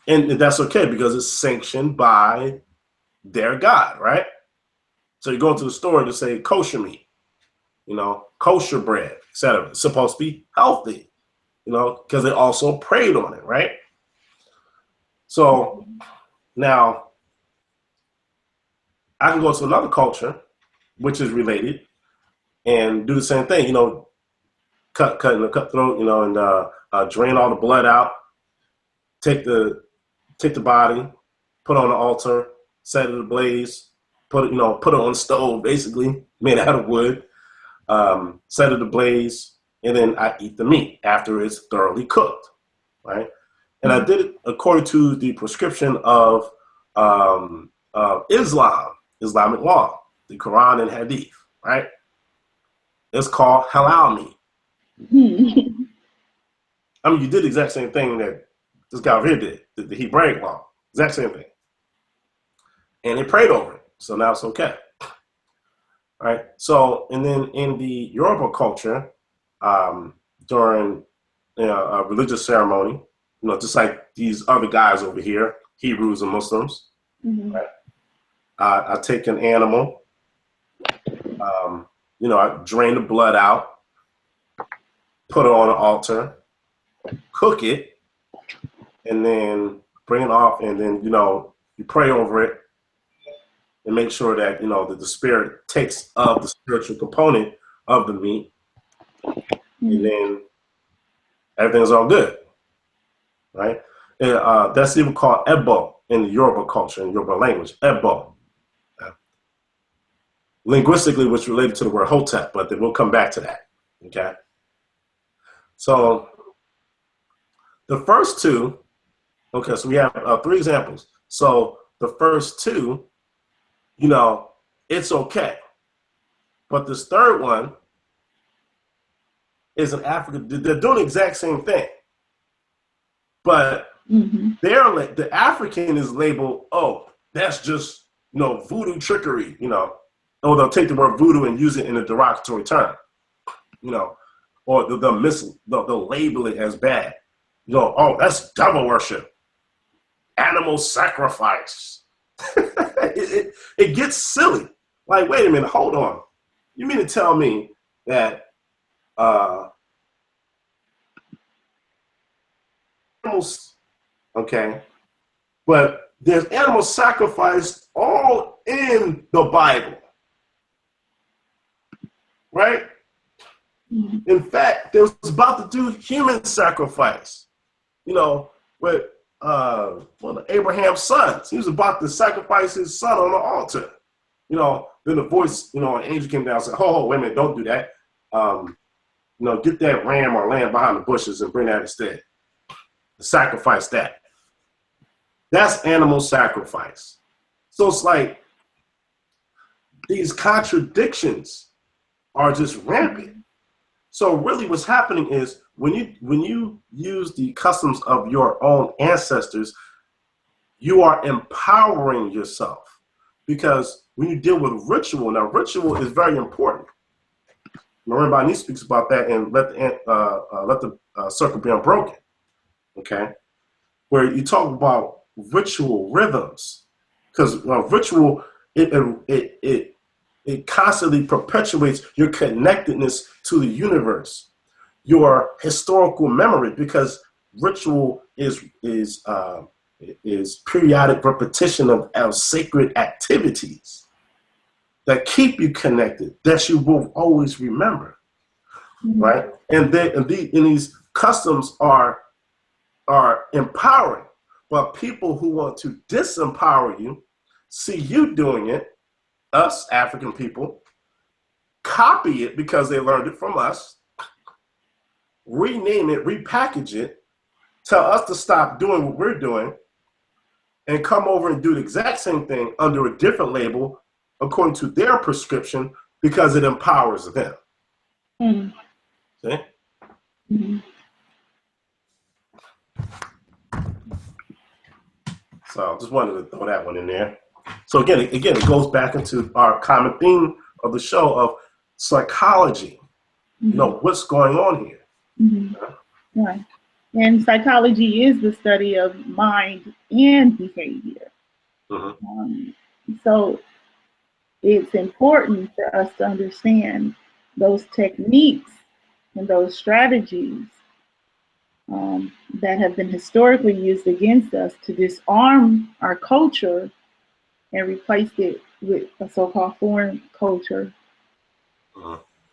And that's okay because it's sanctioned by their God, right? So you go to the store to say kosher meat, kosher bread, etc. It's supposed to be healthy, because they also prayed on it, right? So now I can go to another culture, which is related, and do the same thing, cut throat, and drain all the blood out, take the body, put it on the altar, set it ablaze, put it on the stove, basically made out of wood, set it ablaze, and then I eat the meat after it's thoroughly cooked, right? And I did it according to the prescription of Islamic law, the Quran and Hadith, right? It's called halal meat. I mean, you did the exact same thing that this guy over here did, the Hebraic law, exact same thing. And they prayed over it, so now it's okay. Right. So, and then in the Yoruba culture, during a religious ceremony, just like these other guys over here, Hebrews and Muslims, right? I take an animal, I drain the blood out, put it on an altar, cook it, and then bring it off, and then you pray over it. And make sure that that the spirit takes of the spiritual component of the meat, and then everything's all good, right? And that's even called ebo in the Yoruba culture, in Yoruba language, ebo. Linguistically, which related to the word hotep, but then we'll come back to that. Okay. So the first two, okay, so we have 3 examples. So the first 2. It's okay. But this third one is an African. They're doing the exact same thing. But the African is labeled, oh, that's just, voodoo trickery, Or they'll take the word voodoo and use it in a derogatory term, Or they'll label it as bad. Oh, that's devil worship. Animal sacrifice. It gets silly. Like, wait a minute, hold on. You mean to tell me that animals, okay, but there's animal sacrifice all in the Bible, right? In fact, they was about to do human sacrifice, with one of Abraham's sons. He was about to sacrifice his son on the altar. Then the voice, an angel came down and said, oh, wait a minute, don't do that. Get that ram or lamb behind the bushes and bring that instead. sacrifice that. That's animal sacrifice. So it's like these contradictions are just rampant. So really what's happening is when you use the customs of your own ancestors, you are empowering yourself. Because when you deal with ritual, now ritual is very important. Marin Bani speaks about that and let the circle be unbroken. Okay, where you talk about ritual rhythms, because ritual it constantly perpetuates your connectedness to the universe, your historical memory, because ritual is periodic repetition of sacred activities that keep you connected, that you will always remember, right? And these customs are empowering, but people who want to disempower you see you doing it, us African people, copy it because they learned it from us, rename it, repackage it, tell us to stop doing what we're doing, and come over and do the exact same thing under a different label according to their prescription because it empowers them. Mm. See? Mm-hmm. So just wanted to throw that one in there. So again, it goes back into our common theme of the show of psychology. Mm-hmm. You know, what's going on here? Mm-hmm. Right. And psychology is the study of mind and behavior. Mm-hmm. So it's important for us to understand those techniques and those strategies that have been historically used against us to disarm our culture and replace it with a so-called foreign culture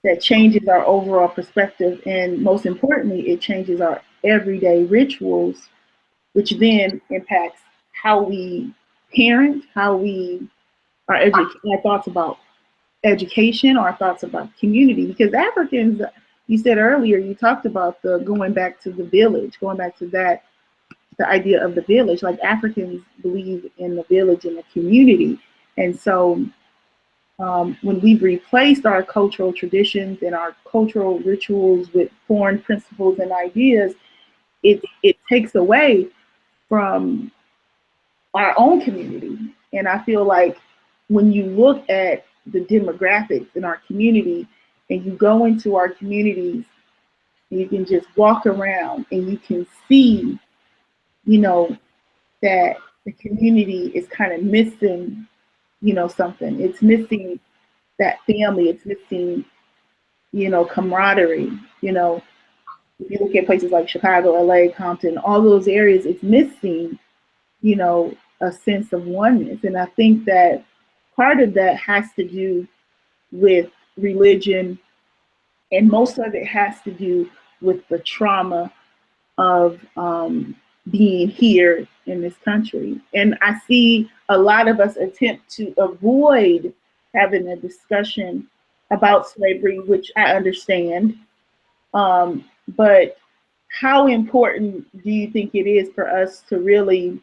that changes our overall perspective. And most importantly, it changes our everyday rituals, which then impacts how we parent, how we our thoughts about education, our thoughts about community. Because Africans, you said earlier, you talked about the going back to the village, going back to that, the idea of the village. Like Africans believe in the village and the community. And so when we've replaced our cultural traditions and our cultural rituals with foreign principles and ideas, it takes away from our own community. And I feel like when you look at the demographics in our community and you go into our communities, you can just walk around and you can see, you know, that the community is kind of missing, you know, something. It's missing that family. It's missing, you know, camaraderie. You know, if you look at places like Chicago, LA, Compton, all those areas, it's missing, you know, a sense of oneness. And I think that part of that has to do with religion, and most of it has to do with the trauma of being here in this country. And I see a lot of us attempt to avoid having a discussion about slavery, which I understand. But how important do you think it is for us to really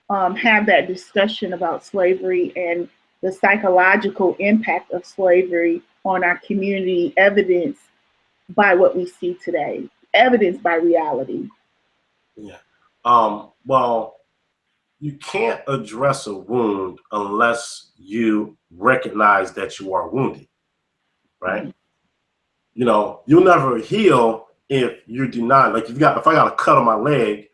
have that discussion about slavery and the psychological impact of slavery on our community, evidence by what we see today, evidence by reality? Yeah. Well, you can't address a wound unless you recognize that you are wounded, right? Mm-hmm. You know, you'll never heal if you're denied. Like if I got a cut on my leg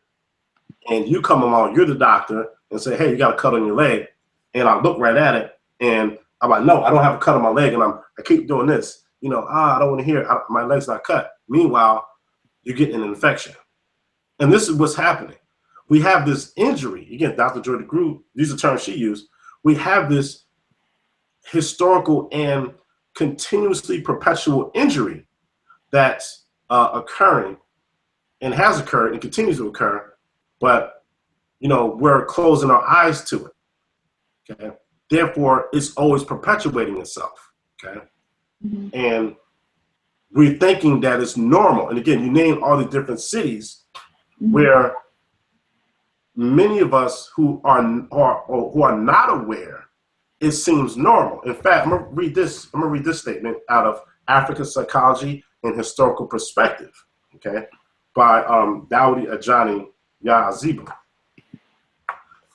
and you come along, you're the doctor and say, hey, you got a cut on your leg. And I look right at it and I'm like, no, I don't have a cut on my leg. And I keep doing this, you know, I don't want to hear it. My leg's not cut. Meanwhile, you're getting an infection. And this is what's happening. We have this injury. Again, Dr. Joy DeGroot, these are terms she used. We have this historical and continuously perpetual injury that's occurring and has occurred and continues to occur, but you know, we're closing our eyes to it. Okay. Therefore, it's always perpetuating itself. Okay. Mm-hmm. And we're thinking that it's normal. And again, you name all the different cities mm-hmm. where many of us who are not aware, it seems normal. In fact, I'm gonna read this statement out of African Psychology and Historical Perspective, okay, by Dawudi Ajani Yaziba.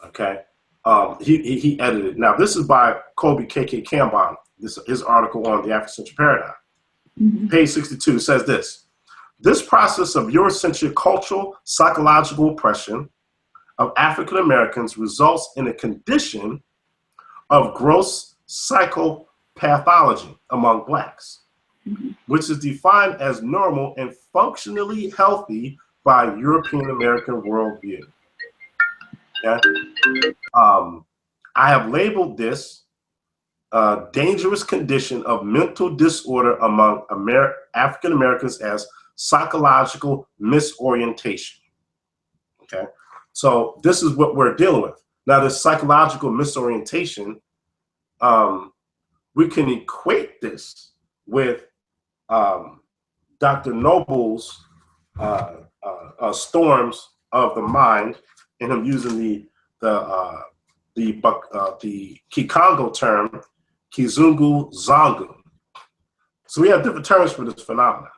Okay, he edited. Now this is by Kobe K.K. Kambon. This his article on the Afrocentric paradigm. Mm-hmm. Page 62 says this: this process of Eurocentric cultural psychological oppression of African Americans results in a condition of gross psychopathology among blacks, mm-hmm. which is defined as normal and functionally healthy by European American worldview. Yeah? I have labeled this a dangerous condition of mental disorder among African Americans as psychological misorientation. Okay, so this is what we're dealing with. Now, this psychological misorientation, we can equate this with Dr. Noble's storms of the mind, and him using the Kikongo term, Kizungu Zangu. So we have different terms for this phenomenon.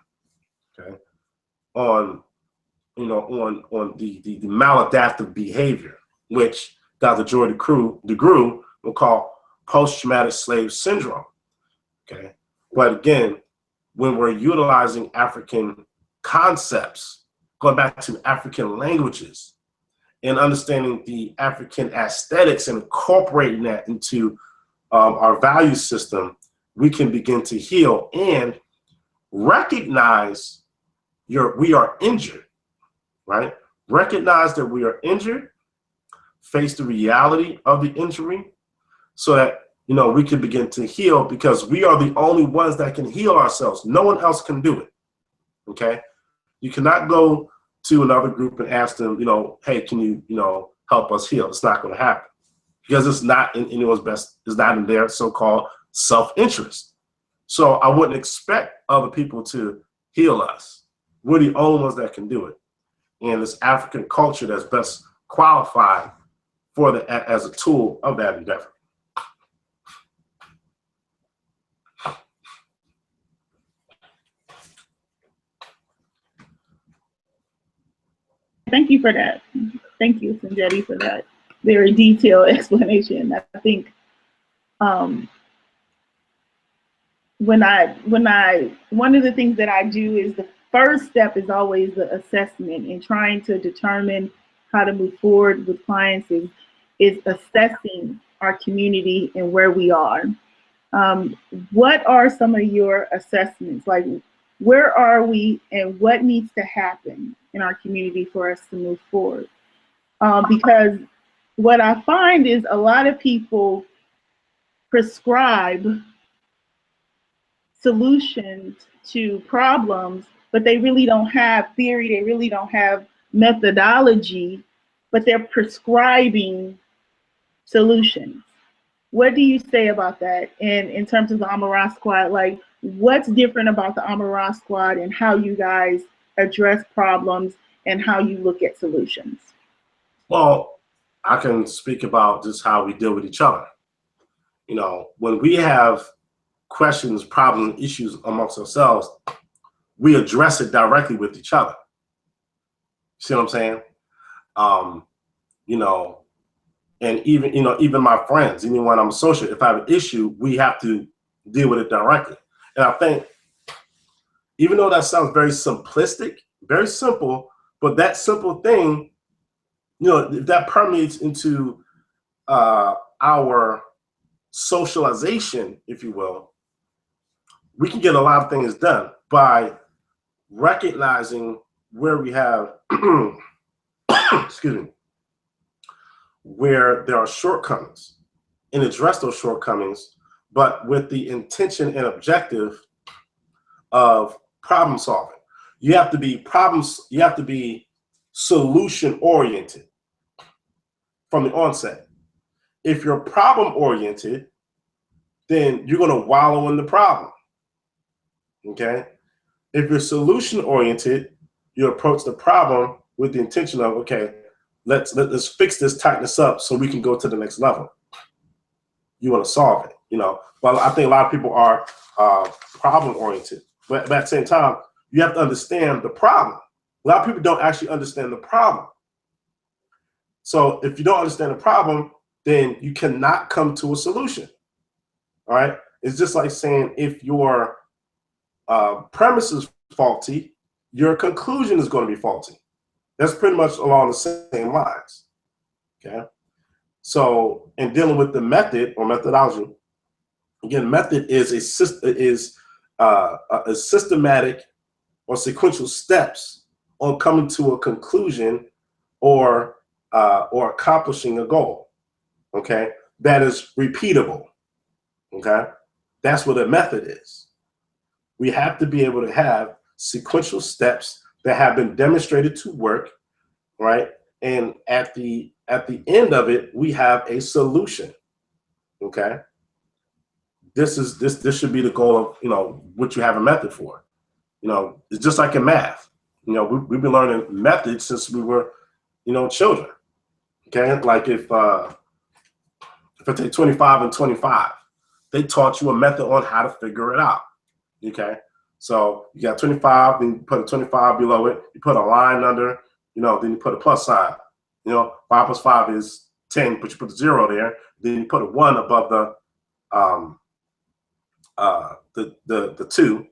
Okay, on the maladaptive behavior, which Dr. Joy DeGruy will call post-traumatic slave syndrome. Okay, but again, when we're utilizing African concepts, going back to African languages, and understanding the African aesthetics and incorporating that into our value system, we can begin to heal and recognize we are injured, right? Recognize that we are injured, face the reality of the injury, so that we can begin to heal, because we are the only ones that can heal ourselves. No one else can do it. Okay, you cannot go to another group and ask them, hey, can you help us heal? It's not going to happen, because it's not in anyone's best. It's not in their so-called self-interest. So I wouldn't expect other people to heal us. We're the only ones that can do it. And it's African culture that's best qualified for as a tool of that endeavor. Thank you for that. Thank you, Sonjedi, for that very detailed explanation. I think one of the things that I do is the first step is always the assessment, and trying to determine how to move forward with clients is assessing our community and where we are. What are some of your assessments? Like, where are we and what needs to happen in our community for us to move forward? Because what I find is a lot of people prescribe solutions to problems, but they really don't have theory, they really don't have methodology, but they're prescribing solutions. What do you say about that? And in terms of the Amara Squad, like, what's different about the Amara Squad and how you guys address problems and how you look at solutions? Well, I can speak about just how we deal with each other. When we have questions, problems, issues amongst ourselves, we address it directly with each other. See what I'm saying? And even my friends, even when I'm associate, if I have an issue, we have to deal with it directly. And I think, even though that sounds very simplistic, very simple, but that simple thing, if that permeates into our socialization, if you will, we can get a lot of things done by recognizing where we have, excuse me, where there are shortcomings, and address those shortcomings, but with the intention and objective of problem solving. You have to be solution oriented from the onset. If you're problem oriented, then you're going to wallow in the problem. Okay? If you're solution oriented, you approach the problem with the intention of, okay, let's fix this, tighten this up so we can go to the next level. You want to solve it, you know. Well, I think a lot of people are problem oriented, but at the same time, you have to understand the problem. A lot of people don't actually understand the problem. So if you don't understand the problem, then you cannot come to a solution. All right. It's just like saying if your premise is faulty, your conclusion is going to be faulty. That's pretty much along the same lines. Okay. So in dealing with the method or methodology, again, method is a systematic or sequential steps on coming to a conclusion or accomplishing a goal. Okay, that is repeatable. Okay, that's what a method is. We have to be able to have sequential steps that have been demonstrated to work, right? And at the end of it, we have a solution. Okay, this should be the goal of, you know, what you have a method for. You know, it's just like in math. You know, we've been learning methods since we were, you know, children. Okay, like if I take 25 and 25, they taught you a method on how to figure it out. Okay, so you got 25, then you put a 25 below it, you put a line under, you know, then you put a plus sign. You know, 5 plus 5 is 10, but you put a 0 there, then you put a 1 above the 2.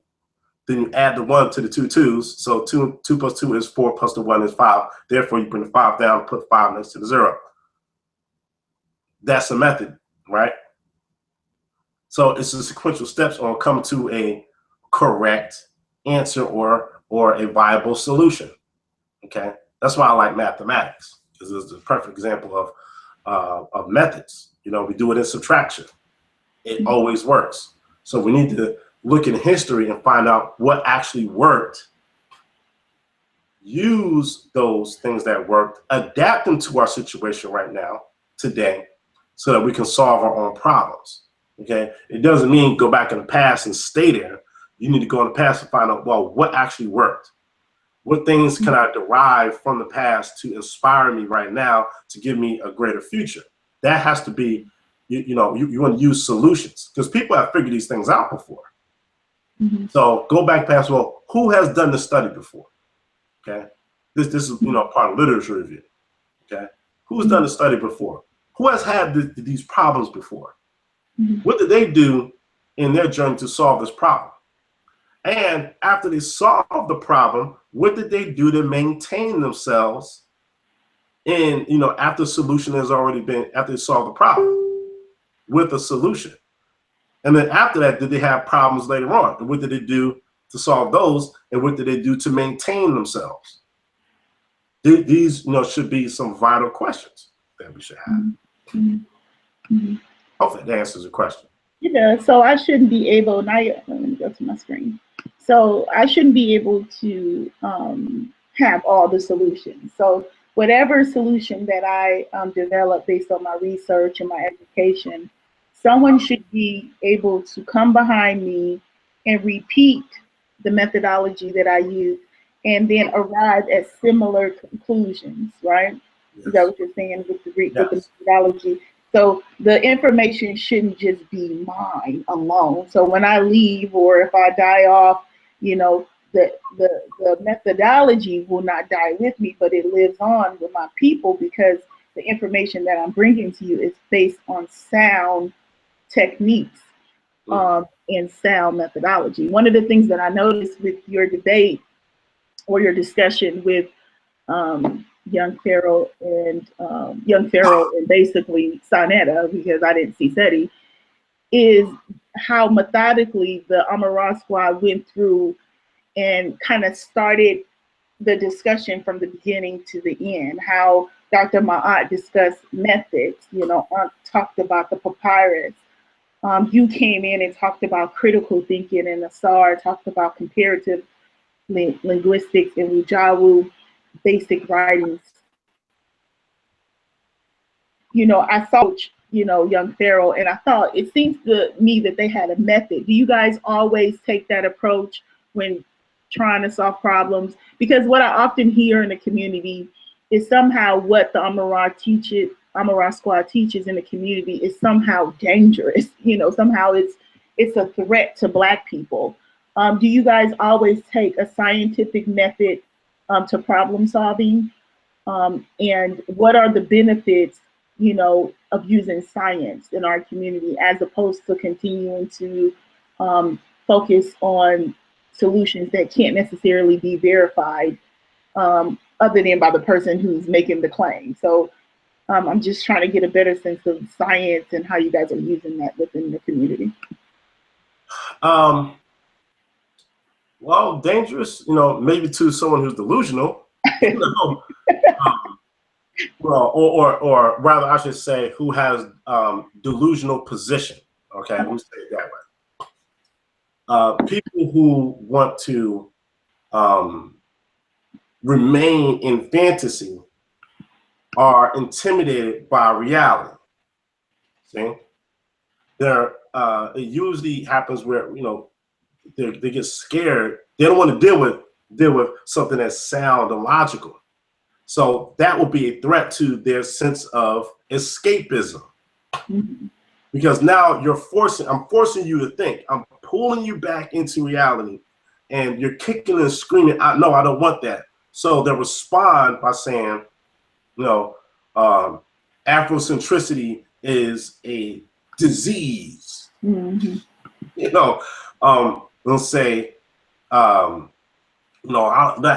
Then you add the 1 to the 2 2's. So 2 plus 2 is 4 plus the 1 is 5. Therefore, you bring the 5 down, put 5 next to the 0. That's a method, right? So it's a sequential steps on come to a correct answer or a viable solution. Okay, that's why I like mathematics, because it's the perfect example of methods. You know, we do it in subtraction. It always works. So we need to look in history and find out what actually worked, use those things that worked, adapt them to our situation right now, today, so that we can solve our own problems. Okay, it doesn't mean go back in the past and stay there. You need to go in the past and find out, well, what actually worked? What things can I derive from the past to inspire me right now to give me a greater future? That has to be, you want to use solutions, because people have figured these things out before. Mm-hmm. So go back past, well, who has done the study before? Okay, this is, you know, part of literature review. Okay, who's done the study before? Who has had these problems before? Mm-hmm. What did they do in their journey to solve this problem? And after they solved the problem, what did they do to maintain themselves in, you know, after the solution has already been, after they solved the problem with a solution? And then after that, did they have problems later on? And what did they do to solve those? And what did they do to maintain themselves? These, you know, should be some vital questions that we should have. Mm-hmm. Mm-hmm. Hopefully that answers the question. It does. So I shouldn't be able, now let me go to my screen. So I shouldn't be able to have all the solutions. So whatever solution that I develop based on my research and my education, someone should be able to come behind me and repeat the methodology that I use and then arrive at similar conclusions, right? Yes. Is that what you're saying with the methodology? So the information shouldn't just be mine alone. So when I leave or if I die off, you know, the methodology will not die with me, but it lives on with my people, because the information that I'm bringing to you is based on sound techniques and sound methodology. One of the things that I noticed with your debate or your discussion with young Pharaoh and basically Sonetta, because I didn't see SETI, is how methodically the Amara squad went through and kind of started the discussion from the beginning to the end. How Dr. Ma'at discussed methods, you know, talked about the papyrus. You came in and talked about critical thinking, and Asar talked about comparative linguistics, and Rujawu basic writings. You know, I saw, you know, young Pharaoh, and I thought it seems to me that they had a method. Do you guys always take that approach when trying to solve problems? Because what I often hear in the community is somehow what the Amara squad teaches in the community is somehow dangerous. Somehow it's a threat to Black people. Do you guys always take a scientific method to problem solving? And what are the benefits, of using science in our community as opposed to continuing to focus on solutions that can't necessarily be verified, other than by the person who's making the claim? So I'm just trying to get a better sense of science and how you guys are using that within the community. Well, dangerous, maybe to someone who's delusional, well, or rather, I should say, who has delusional position. Okay, let me say it that way. People who want to remain in fantasy are intimidated by reality. See, it usually happens where they get scared. They don't want to deal with something that's sound and logical. So that will be a threat to their sense of escapism. Mm-hmm. Because now I'm forcing you to think. I'm pulling you back into reality, and you're kicking and screaming, no, I don't want that. So they'll respond by saying, Afrocentricity is a disease. Mm-hmm. They'll say, the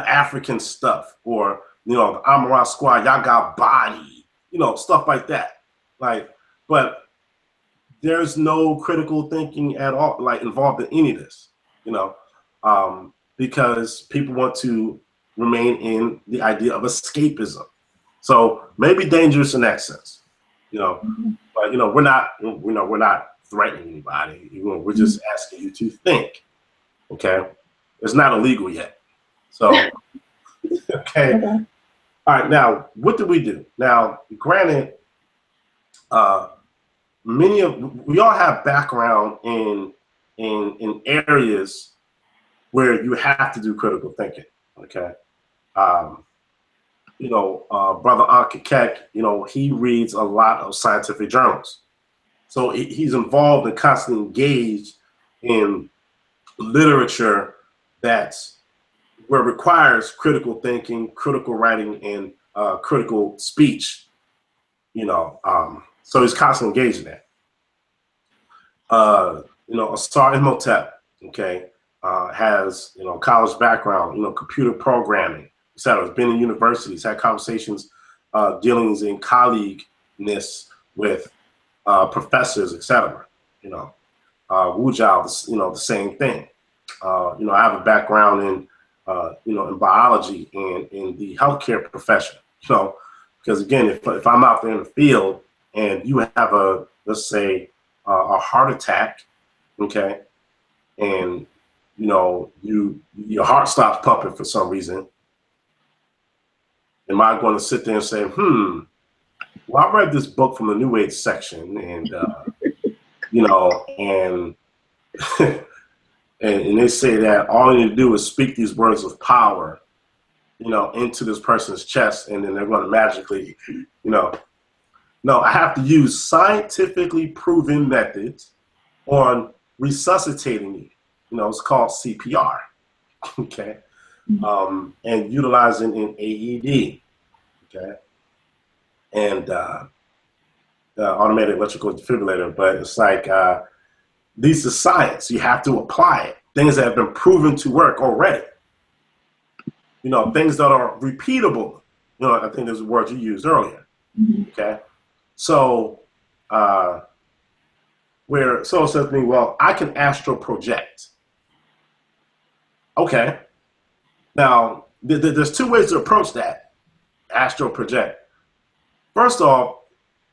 African stuff, or the Amara squad, y'all got body, stuff like that. But there's no critical thinking at all, involved in any of this, because people want to remain in the idea of escapism. So maybe dangerous in that sense, mm-hmm. But we're not threatening anybody. We're just asking you to think. Okay, it's not illegal yet. So okay. All right, now what do we do? Now, granted, we all have background in areas where you have to do critical thinking. Okay, Brother Ankh, he reads a lot of scientific journals, so he's involved and constantly engaged in literature where it requires critical thinking, critical writing, and critical speech. So he's constantly engaged in that. Asar Imhotep, okay, has college background, computer programming, etc. Has been in universities, had conversations, dealings in colleagueness with professors, etc. Wu Zhao, the same thing. I have a background in in biology and in the healthcare profession. Because again, if I'm out there in the field and you have let's say a heart attack, okay, and your heart stops pumping for some reason, am I going to sit there and say, well, I read this book from the New Age section, and and and they say that all you need to do is speak these words of power, into this person's chest, and then they're going to magically, No, I have to use scientifically proven methods on resuscitating you. It's called CPR, okay, and utilizing an AED, okay, and automated electrical defibrillator. But it's like these are science. You have to apply it. Things that have been proven to work already. Things that are repeatable. I think there's a word you used earlier. Okay. So where someone says to me, well, I can astral project. Okay. Now, there's two ways to approach that. Astral project. First off,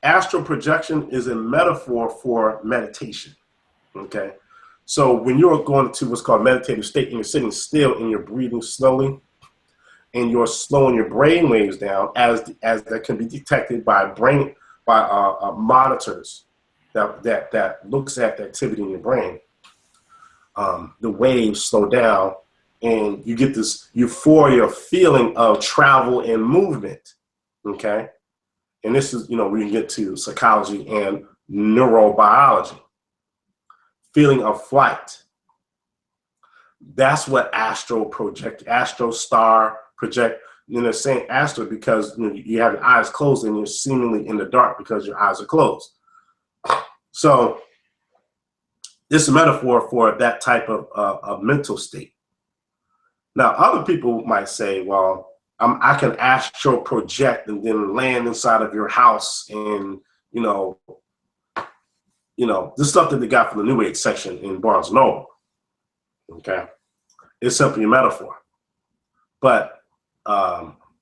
astral projection is a metaphor for meditation. Okay. So when you're going to what's called meditative state and you're sitting still and you're breathing slowly and you're slowing your brain waves down, as that can be detected by monitors that looks at the activity in your brain, the waves slow down and you get this euphoria feeling of travel and movement. Okay. And this is, we can get to psychology and neurobiology. Feeling of flight. That's what astro star project. They're saying astro because you have your eyes closed and you're seemingly in the dark because your eyes are closed. So it's a metaphor for that type of mental state. Now, other people might say, well, I can astro project and then land inside of your house, and this stuff that they got from the New Age section in Barnes and Noble. Okay, it's simply a metaphor. But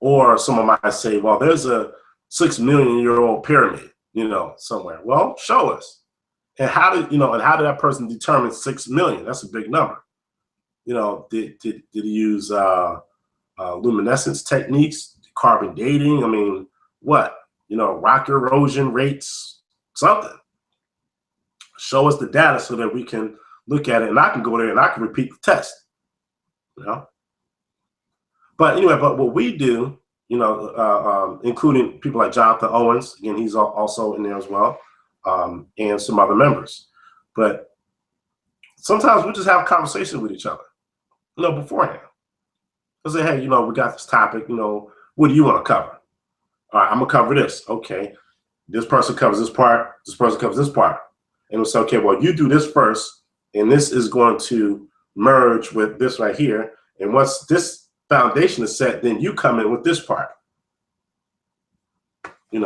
or someone might say, well, there's a 6 million year old pyramid, somewhere. Well, show us. And how did that person determine 6 million? That's a big number. Did he use luminescence techniques, carbon dating? I mean, what? Rock erosion rates, something. Show us the data so that we can look at it, and I can go there and I can repeat the test. But anyway, but what we do, including people like Jonathan Owens, again, he's also in there as well, and some other members. But sometimes we just have conversations with each other, beforehand. I say, hey, we got this topic, what do you want to cover? All right, I'm gonna cover this. Okay, this person covers this part, this person covers this part. And we'll say, okay, well, you do this first, and this is going to merge with this right here. And once this foundation is set, then you come in with this part. It's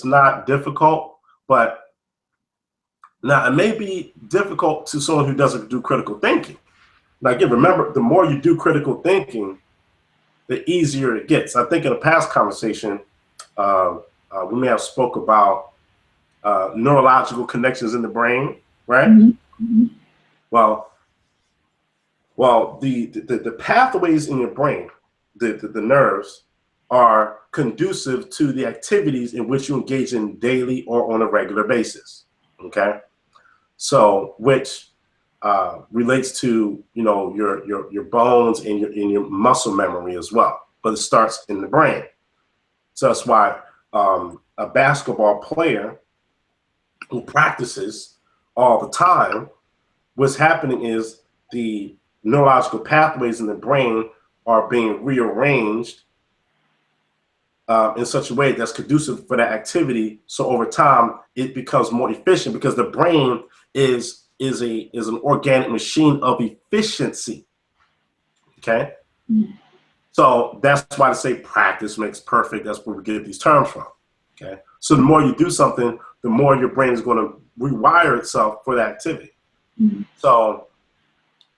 not difficult, but now it may be difficult to someone who doesn't do critical thinking. Now again, remember, the more you do critical thinking, the easier it gets. I think in a past conversation, we may have spoke about neurological connections in the brain, right? Mm-hmm. Well, the pathways in your brain, the nerves, are conducive to the activities in which you engage in daily or on a regular basis. Okay, so which relates to your bones and your muscle memory as well, but it starts in the brain. So that's why a basketball player who practices all the time, what's happening is the neurological pathways in the brain are being rearranged in such a way that's conducive for that activity. So over time, it becomes more efficient because the brain is an organic machine of efficiency. Okay, so that's why they say practice makes perfect. That's where we get these terms from. Okay, so the more you do something, the more your brain is going to rewire itself for that activity. So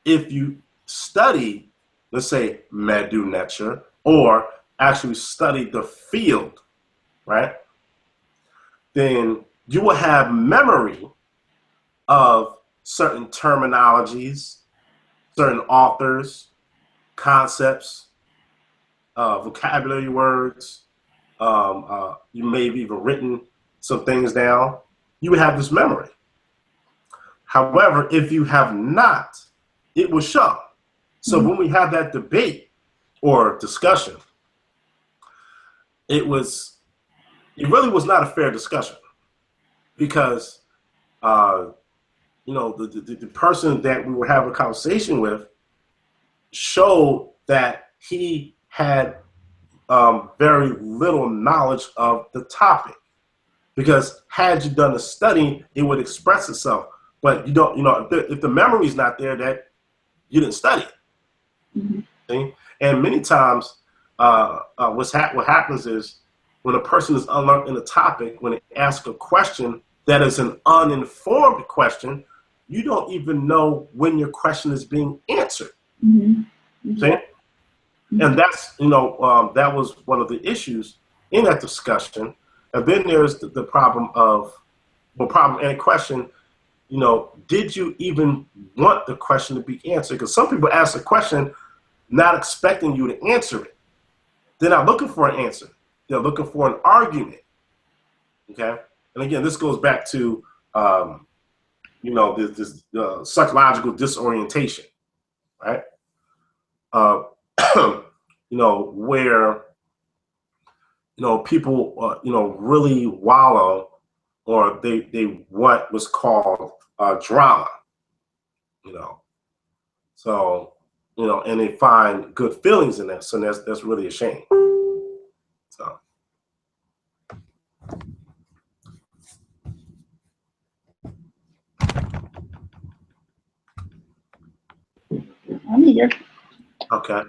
if you study, let's say, Medu nature, or actually study the field, right, then you will have memory of certain terminologies, certain authors, concepts, vocabulary words. You may have even written some things down. You would have this memory. However, if you have not, it will show. So when we have that debate or discussion, it really was not a fair discussion, because the person that we were having a conversation with showed that he had very little knowledge of the topic, because had you done a study, it would express itself. But if the memory is not there, that you didn't study it. See? And many times, what happens is when a person is unlearned in a topic, when they ask a question that is an uninformed question, you don't even know when your question is being answered. See? And that's, that was one of the issues in that discussion. And then there's the problem and question, did you even want the question to be answered? Because some people ask a question not expecting you to answer it. They're not looking for an answer. They're looking for an argument. Okay? And again, this goes back to, this psychological disorientation, right? where, people, really wallow, or they want what's called drama, so, and they find good feelings in that. So that's really a shame. So. I'm here. Okay.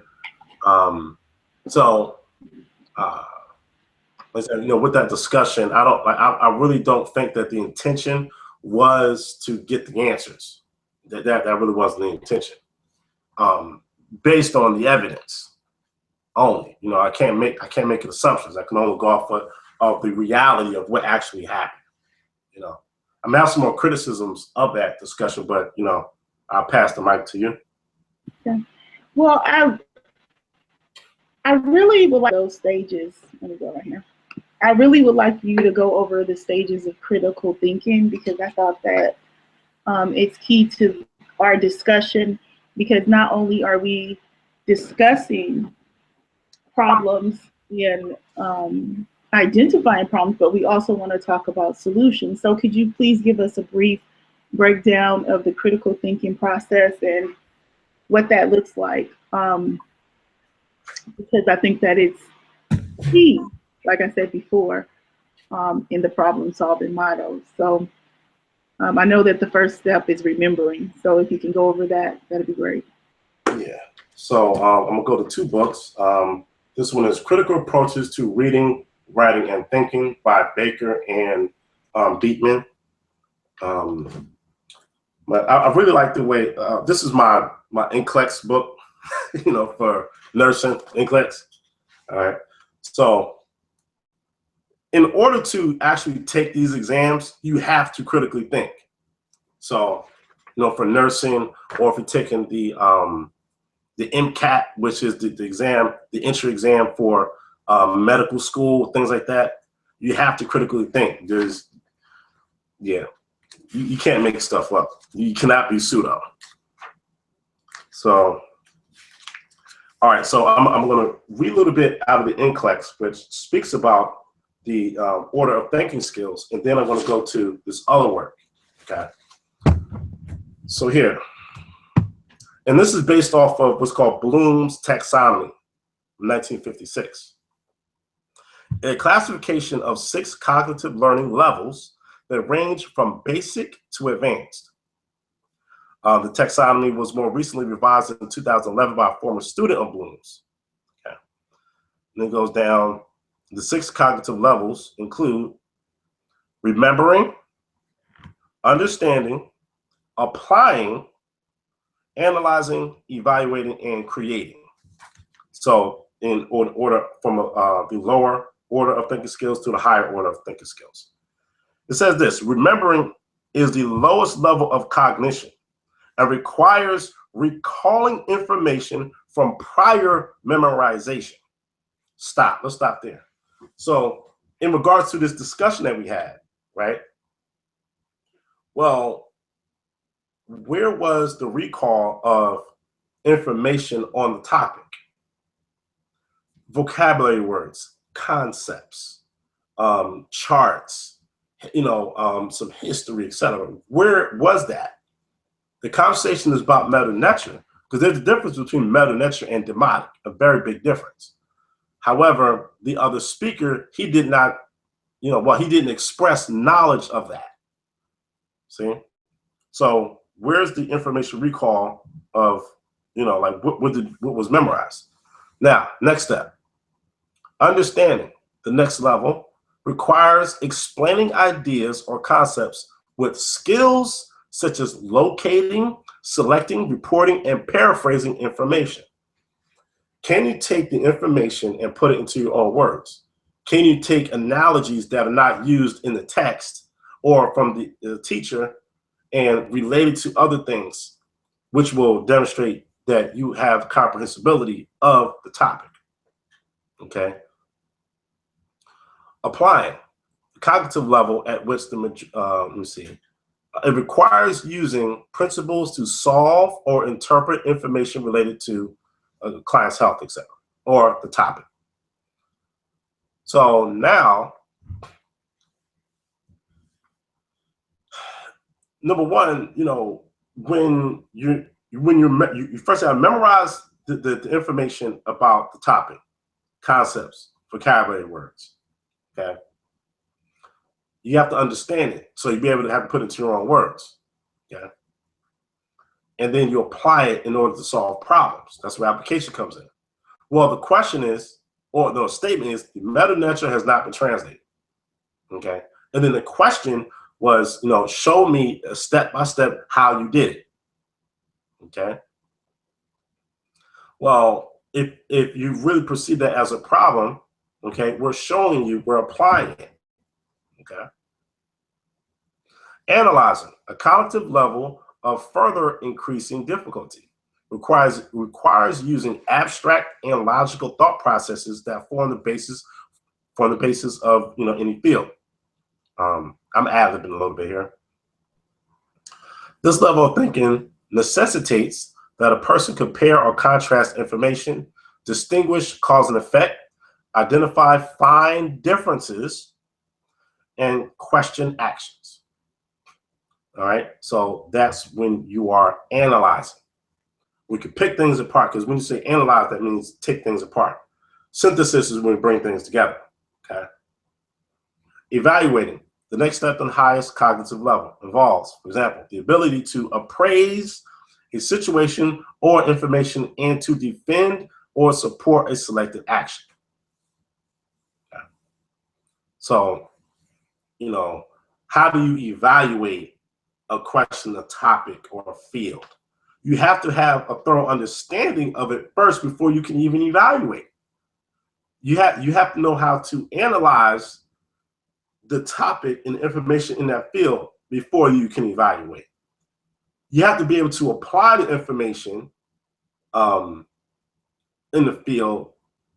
So, with that discussion, I really don't think that the intention was to get the answers. That really wasn't the intention. Based on the evidence only, I can't make assumptions. I can only go off of the reality of what actually happened. I may have some more criticisms of that discussion, but I'll pass the mic to you. Okay. Well, I really would like those stages. Let me go right here. I really would like you to go over the stages of critical thinking, because I thought that it's key to our discussion, because not only are we discussing problems and identifying problems, but we also want to talk about solutions. So could you please give us a brief breakdown of the critical thinking process and what that looks like? Because I think that it's key, like I said before, in the problem solving model. So I know that the first step is remembering. So if you can go over that, that'd be great. Yeah. So I'm gonna go to 2 books. This one is Critical Approaches to Reading, Writing, and Thinking by Baker and Beatman. But I really like the way this is my NCLEX book, for nursing NCLEX. All right. So in order to actually take these exams, you have to critically think. So, for nursing, or if you're taking the MCAT, which is the exam, the entry exam for medical school, things like that, you have to critically think. You can't make stuff up. You cannot be pseudo. So, all right, so I'm going to read a little bit out of the NCLEX, which speaks about the order of thinking skills, and then I'm going to go to this other work. Okay. So here, and this is based off of what's called Bloom's taxonomy, 1956. A classification of 6 cognitive learning levels that range from basic to advanced. The taxonomy was more recently revised in 2011 by a former student of Bloom's. Okay. And it goes down. The 6 cognitive levels include remembering, understanding, applying, analyzing, evaluating, and creating. So in order from the lower order of thinking skills to the higher order of thinking skills. It says this: remembering is the lowest level of cognition and requires recalling information from prior memorization. Let's stop there. So in regards to this discussion that we had, right? Well, where was the recall of information on the topic? Vocabulary words, concepts, charts, some history, etc. Where was that? The conversation is about meta nature, because there's a difference between meta nature and demotic, a very big difference. However, the other speaker, he did not, he didn't express knowledge of that. See? So where's the information recall of, what was memorized? Now, next step. Understanding, the next level, requires explaining ideas or concepts with skills such as locating, selecting, reporting, and paraphrasing information. Can you take the information and put it into your own words? Can you take analogies that are not used in the text or from the teacher and relate it to other things, which will demonstrate that you have comprehensibility of the topic? Okay. Applying, the cognitive level at which it requires using principles to solve or interpret information related to a client's health, etc. or the topic. So now, number one, you know, when you first have to memorize the information about the topic, concepts, vocabulary words. Okay, you have to understand it, so you'll be able to have to put it into your own words. Okay, and then you apply it in order to solve problems. That's where application comes in. Well, the question is, or the statement is, the meta nature has not been translated. Okay, and then the question was, you know, show me step by step how you did it. Okay. Well, if you really perceive that as a problem, okay, we're showing you, we're applying it. Okay. Analyzing, a cognitive level of further increasing difficulty, requires using abstract and logical thought processes that form the basis of, you know, any field. I'm ad-libbing a little bit here. This level of thinking necessitates that a person compare or contrast information, distinguish cause and effect, identify fine differences, and question actions. All right, so that's when you are analyzing. We can pick things apart, because when you say analyze, that means take things apart. Synthesis is when we bring things together. Okay. Evaluating, the next step on the highest cognitive level, involves, for example, the ability to appraise a situation or information and to defend or support a selected action. Okay. So, you know, how do you evaluate a question, a topic, or a field? You have to have a thorough understanding of it first before you can even evaluate. You have to know how to analyze the topic and information in that field before you can evaluate. You have to be able to apply the information in the field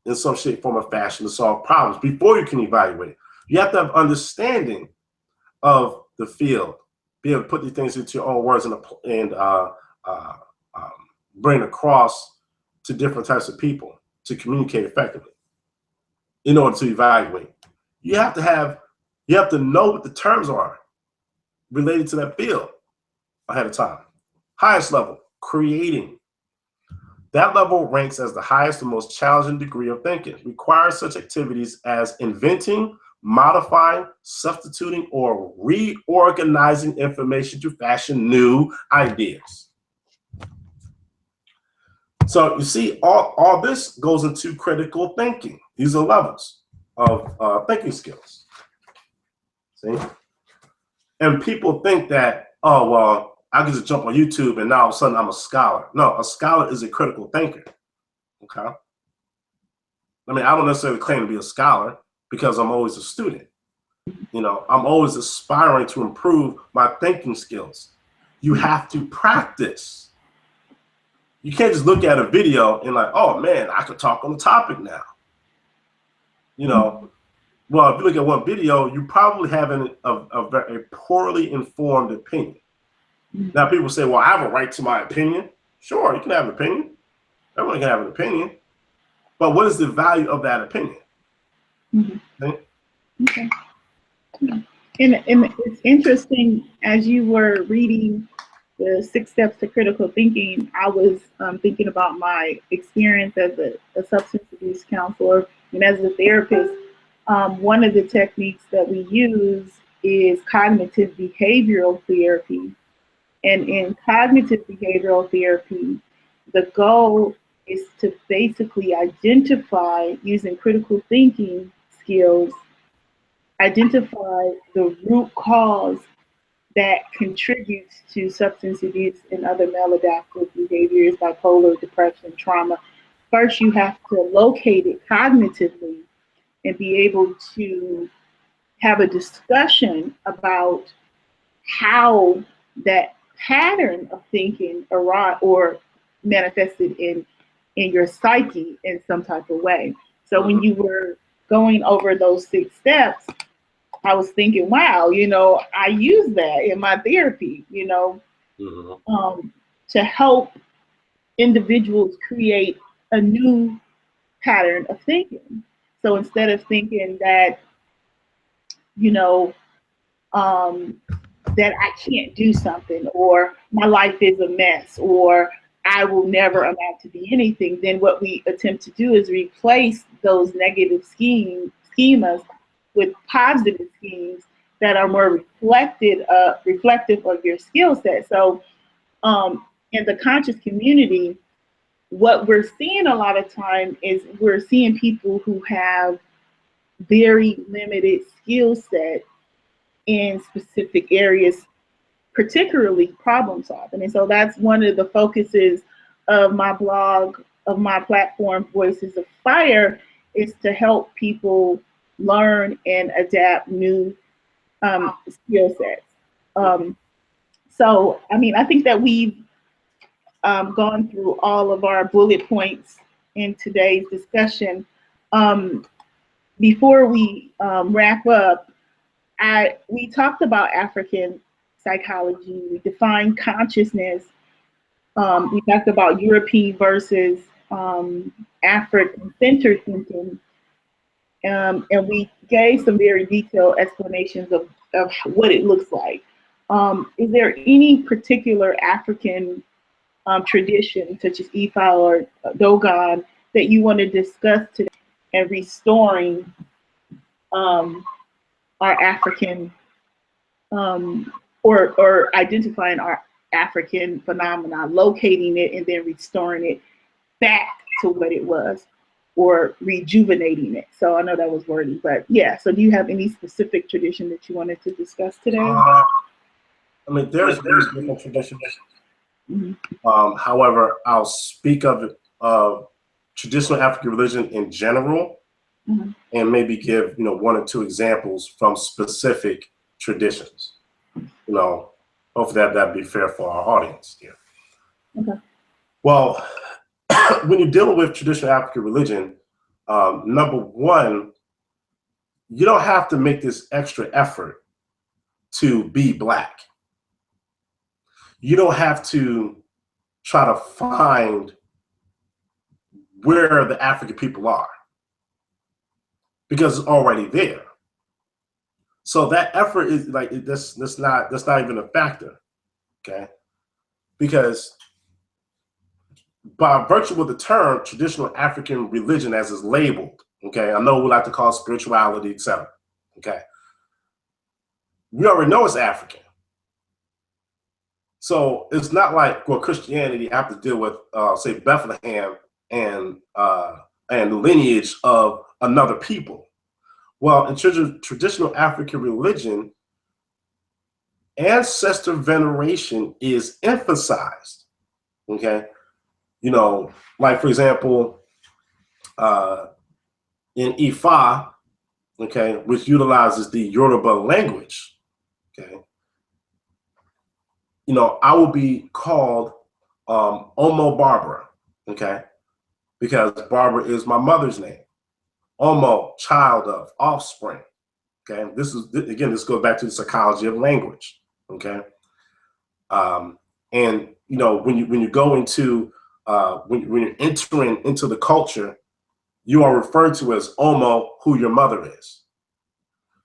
in some shape, form, or fashion to solve problems before you can evaluate. You have to have understanding of the field, be able to put these things into your own words and bring across to different types of people to communicate effectively in order to evaluate. You have to know what the terms are related to that field ahead of time. Highest level, creating. That level ranks as the highest and most challenging degree of thinking. Requires such activities as inventing, modifying, substituting, or reorganizing information to fashion new ideas. So you see, all this goes into critical thinking. These are levels of thinking skills. See? And people think that, oh, well, I can just jump on YouTube and now all of a sudden I'm a scholar. No, a scholar is a critical thinker. Okay. I mean, I don't necessarily claim to be a scholar because I'm always a student. You know, I'm always aspiring to improve my thinking skills. You have to practice. You can't just look at a video and like, oh man, I could talk on the topic now. You know, well, if you look at one video, you probably have a very poorly informed opinion. Now people say, well, I have a right to my opinion. Sure, you can have an opinion. Everyone can have an opinion. But what is the value of that opinion? Okay. And it's interesting, as you were reading the 6 steps to critical thinking, I was thinking about my experience as a substance abuse counselor and as a therapist. One of the techniques that we use is cognitive behavioral therapy. And in cognitive behavioral therapy, the goal is to basically identify, using critical thinking skills, identify the root cause that contributes to substance abuse and other maladaptive behaviors, bipolar, depression, trauma. First, you have to locate it cognitively and be able to have a discussion about how that pattern of thinking or manifested in your psyche in some type of way. So when you were going over those 6 steps, I was thinking, wow, you know, I use that in my therapy, you know, to help individuals create a new pattern of thinking. So instead of thinking that, you know, um, that I can't do something, or my life is a mess, or I will never amount to be anything, then what we attempt to do is replace those negative schemas with positive schemes that are more reflective of your skill set. So in the conscious community, what we're seeing a lot of time is we're seeing people who have very limited skill set in specific areas, particularly problem solving. And so that's one of the focuses of my blog, of my platform, Voices of Fire, is to help people learn and adapt new skill sets. So, I mean, I think that we've gone through all of our bullet points in today's discussion. Um, Before we wrap up, we talked about African psychology. We defined consciousness. We talked about European versus African-centered thinking, and we gave some very detailed explanations of what it looks like. Is there any particular African tradition, such as Ifa or Dogon, that you want to discuss today and restoring our African or identifying our African phenomena, locating it and then restoring it back to what it was, or rejuvenating it? So I know that was wordy, but yeah. So do you have any specific tradition that you wanted to discuss today? I mean, there's different traditions. Mm-hmm. However, I'll speak of traditional African religion in general, Mm-hmm. and maybe give one or two examples from specific traditions. Hopefully that'd be fair for our audience here. Okay. Well, when you're dealing with traditional African religion, number one, you don't have to make this extra effort to be Black. You don't have to try to find where the African people are, because it's already there. So that effort is like that's not even a factor, okay? Because by virtue of the term traditional African religion as is labeled, okay, I know we like to call it spirituality, etc. Okay, we already know it's African. So it's not like, well, Christianity, I have to deal with, say, Bethlehem and the lineage of another people. Well, in traditional African religion, ancestor veneration is emphasized. Okay, like for example, in Ifa, okay, which utilizes the Yoruba language, okay, I will be called Omo Barbara, okay, because Barbara is my mother's name. Omo, child of, offspring. Okay, this goes back to the psychology of language. Okay, and when you go into when you're entering into the culture, you are referred to as Omo, who your mother is.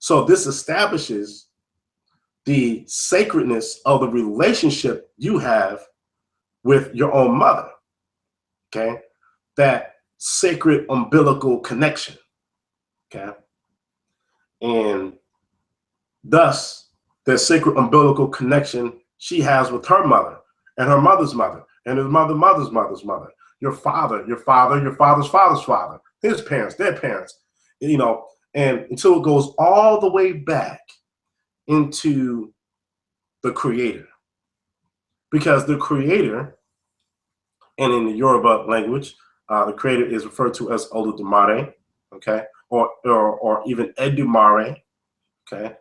So this establishes the sacredness of the relationship you have with your own mother. Okay, that sacred umbilical connection. Okay, and thus that sacred umbilical connection she has with her mother and her mother's mother and his mother's mother, your father's father's father, his parents, their parents, and until it goes all the way back into the creator. Because the creator, and in the Yoruba language, the creator is referred to as Olodumare, okay, or even Edumare, okay,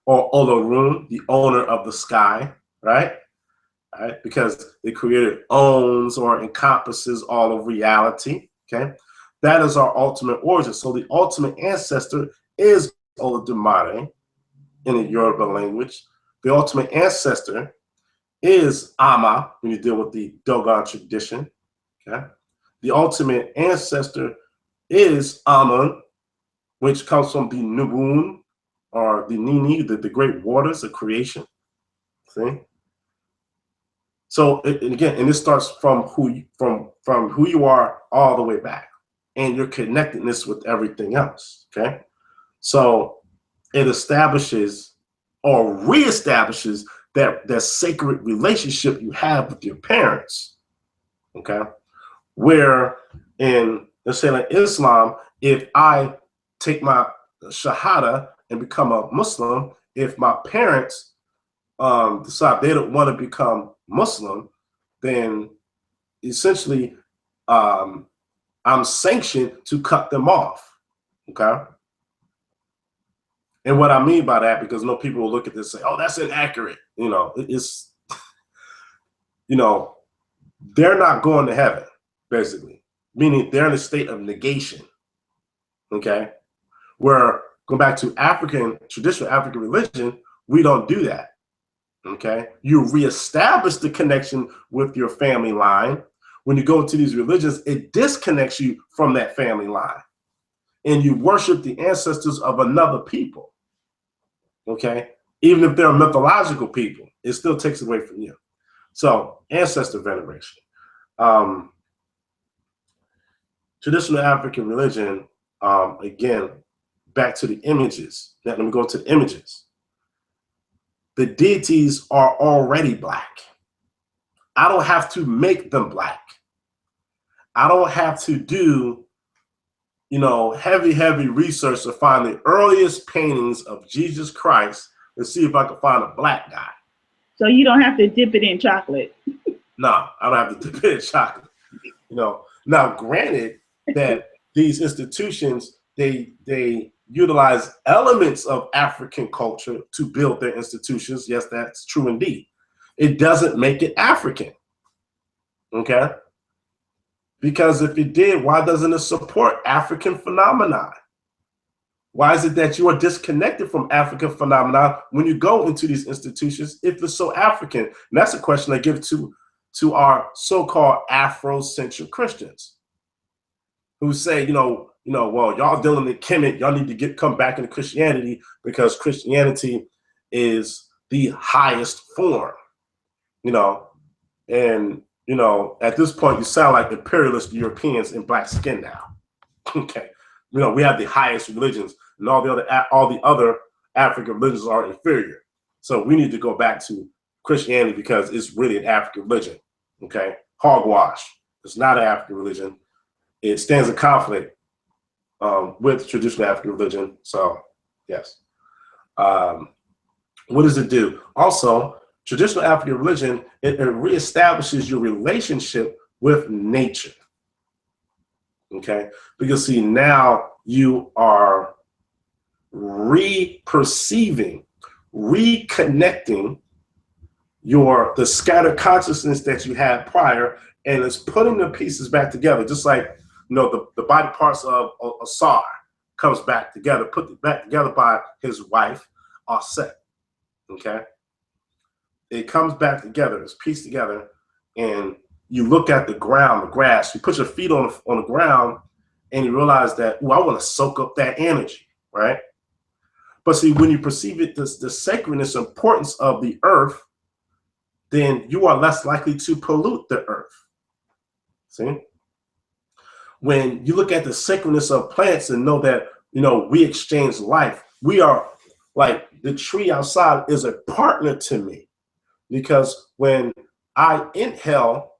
or Olorun, the owner of the sky, right? Right? Because the creator owns or encompasses all of reality, okay? That is our ultimate origin. So the ultimate ancestor is Olodumare in the Yoruba language. The ultimate ancestor is Ama when you deal with the Dogon tradition, okay? The ultimate ancestor is Amun, which comes from the Nubun, or the Nini, the great waters of creation. See? So and again, and this starts from from who you are all the way back, and your connectedness with everything else. Okay, so it establishes or reestablishes that sacred relationship you have with your parents. Okay, where in, let's say, like Islam, if I take my shahada and become a Muslim, if my parents decide they don't want to become Muslim, then essentially I'm sanctioned to cut them off. Okay. And what I mean by that, because people will look at this and say, oh, that's inaccurate. It's, they're not going to heaven, basically, meaning they're in a state of negation. Okay. Where, going back to traditional African religion, we don't do that. Okay. You reestablish the connection with your family line. When you go into these religions, it disconnects you from that family line, and you worship the ancestors of another people. Okay. Even if they're mythological people, it still takes away from you. So, ancestor veneration. Traditional African religion, again, back to the images. Now, let me go to the images. The deities are already black. I don't have to make them black. I don't have to do, heavy research to find the earliest paintings of Jesus Christ and see if I can find a black guy. So you don't have to dip it in chocolate. No, I don't have to dip it in chocolate. Now, granted that these institutions, they utilize elements of African culture to build their institutions. Yes, that's true indeed. It doesn't make it African. Okay? Because if it did, why doesn't it support African phenomena? Why is it that you are disconnected from African phenomena when you go into these institutions if it's so African? And that's a question I give to our so-called Afrocentric Christians who say, well, y'all dealing with Kemet, y'all need to come back into Christianity because Christianity is the highest form, and at this point you sound like imperialist Europeans in black skin now. Okay, we have the highest religions, and all the other African religions are inferior. So we need to go back to Christianity because it's really an African religion. Okay, hogwash. It's not an African religion. It stands in conflict with traditional African religion. So, yes. What does it do? Also, traditional African religion, it reestablishes your relationship with nature. Okay? Because, see, now you are re-perceiving, reconnecting the scattered consciousness that you had prior, and it's putting the pieces back together, just like the body parts of Asar comes back together, put back together by his wife, Aset. Okay, it comes back together, it's pieced together, and you look at the ground, the grass. You put your feet on the ground, and you realize that, I want to soak up that energy, right? But see, when you perceive it, the sacredness, importance of the earth, then you are less likely to pollute the earth. See? When you look at the sacredness of plants and know that, we exchange life, we are like the tree outside is a partner to me, because when I inhale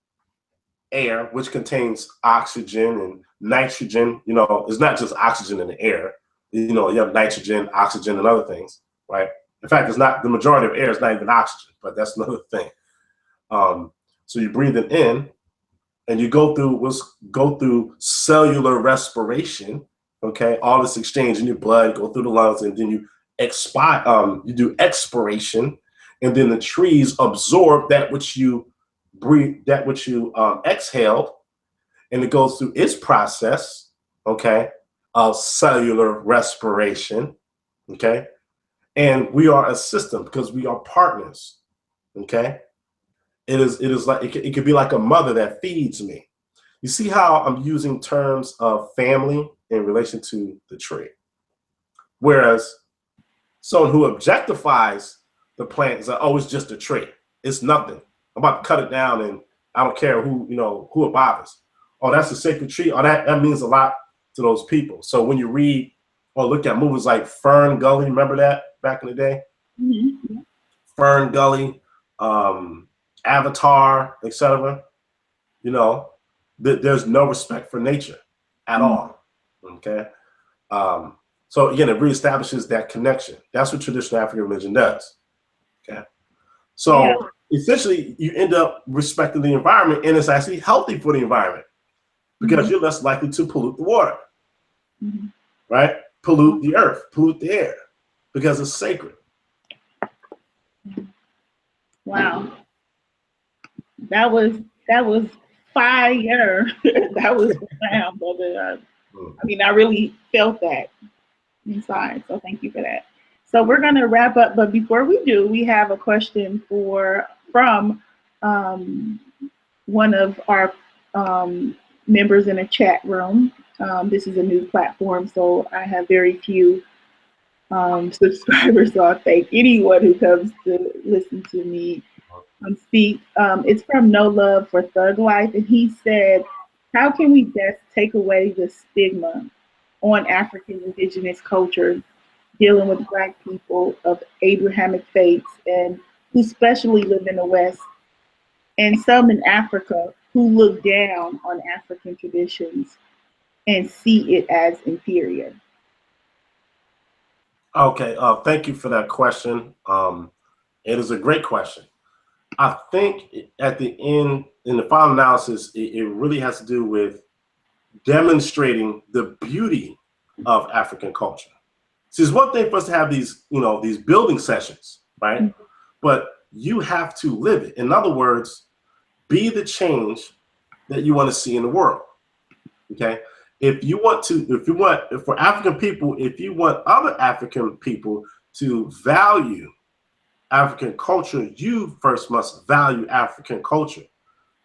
air, which contains oxygen and nitrogen, it's not just oxygen in the air, you have nitrogen, oxygen, and other things, right? In fact, it's not, the majority of air is not even oxygen, but that's another thing. So you breathe it in, and you go through cellular respiration. Okay, all this exchange in your blood, go through the lungs, and then you you do expiration, and then the trees absorb that which you breathe, that which you exhaled, and it goes through its process, okay, of cellular respiration. Okay, and we are a system because we are partners. Okay. It is like it could be like a mother that feeds me. You see how I'm using terms of family in relation to the tree. Whereas someone who objectifies the plant is like, oh, it's just a tree. It's nothing. I'm about to cut it down and I don't care who, who it bothers. Oh, that's a sacred tree. Oh, that means a lot to those people. So when you read or look at movies like Fern Gully, remember that back in the day? Mm-hmm. Fern Gully, Avatar, etc. There's no respect for nature at all. Okay. So again, it reestablishes that connection. That's what traditional African religion does. Okay. So essentially, you end up respecting the environment, and it's actually healthy for the environment because you're less likely to pollute the water, right? Pollute the earth, pollute the air, because it's sacred. Wow, that was fire. That was profound, brother. I mean, I really felt that inside. So thank you for that. So we're gonna wrap up, but before we do, we have a question from one of our members in a chat room. This is a new platform, so I have very few subscribers. So I thank anyone who comes to listen to me speak. It's from No Love for Thug Life, and he said, "How can we best take away the stigma on African indigenous culture dealing with Black people of Abrahamic faiths and who especially live in the West and some in Africa who look down on African traditions and see it as inferior?" Okay, thank you for that question. It is a great question. I think at the end, in the final analysis, it really has to do with demonstrating the beauty of African culture. See, it's one thing for us to have these, these building sessions, right? But you have to live it. In other words, be the change that you want to see in the world. Okay. For African people, if you want other African people to value African culture, you first must value African culture.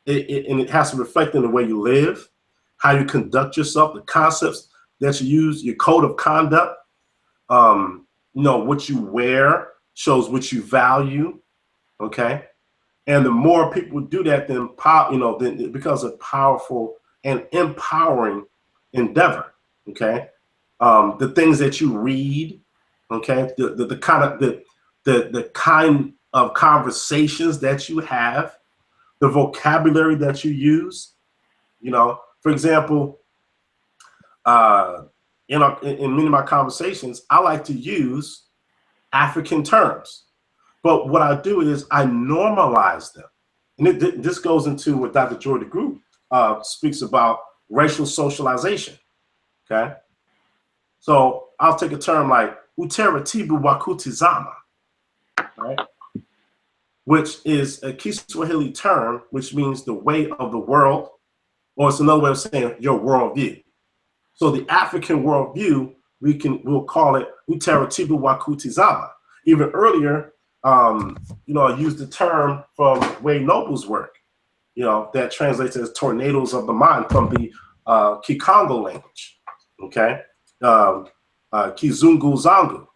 And it has to reflect in the way you live, how you conduct yourself, the concepts that you use, your code of conduct. What you wear shows what you value. Okay. And the more people do that, then then it becomes a powerful and empowering endeavor. Okay. The things that you read, okay, the kind of conversations that you have, the vocabulary that you use. For example, in many of my conversations, I like to use African terms. But what I do is I normalize them. And this goes into what Dr. Joy DeGroot speaks about racial socialization. Okay. So I'll take a term like utaratibu wa kutizama, right? Which is a Kiswahili term, which means the way of the world, or it's another way of saying your worldview. So the African worldview, we'll call it utaratibu wa kutizama. Even earlier, I used the term from Wade Noble's work, that translates as tornadoes of the mind from the Kikongo language, okay? Kizungu Zangu.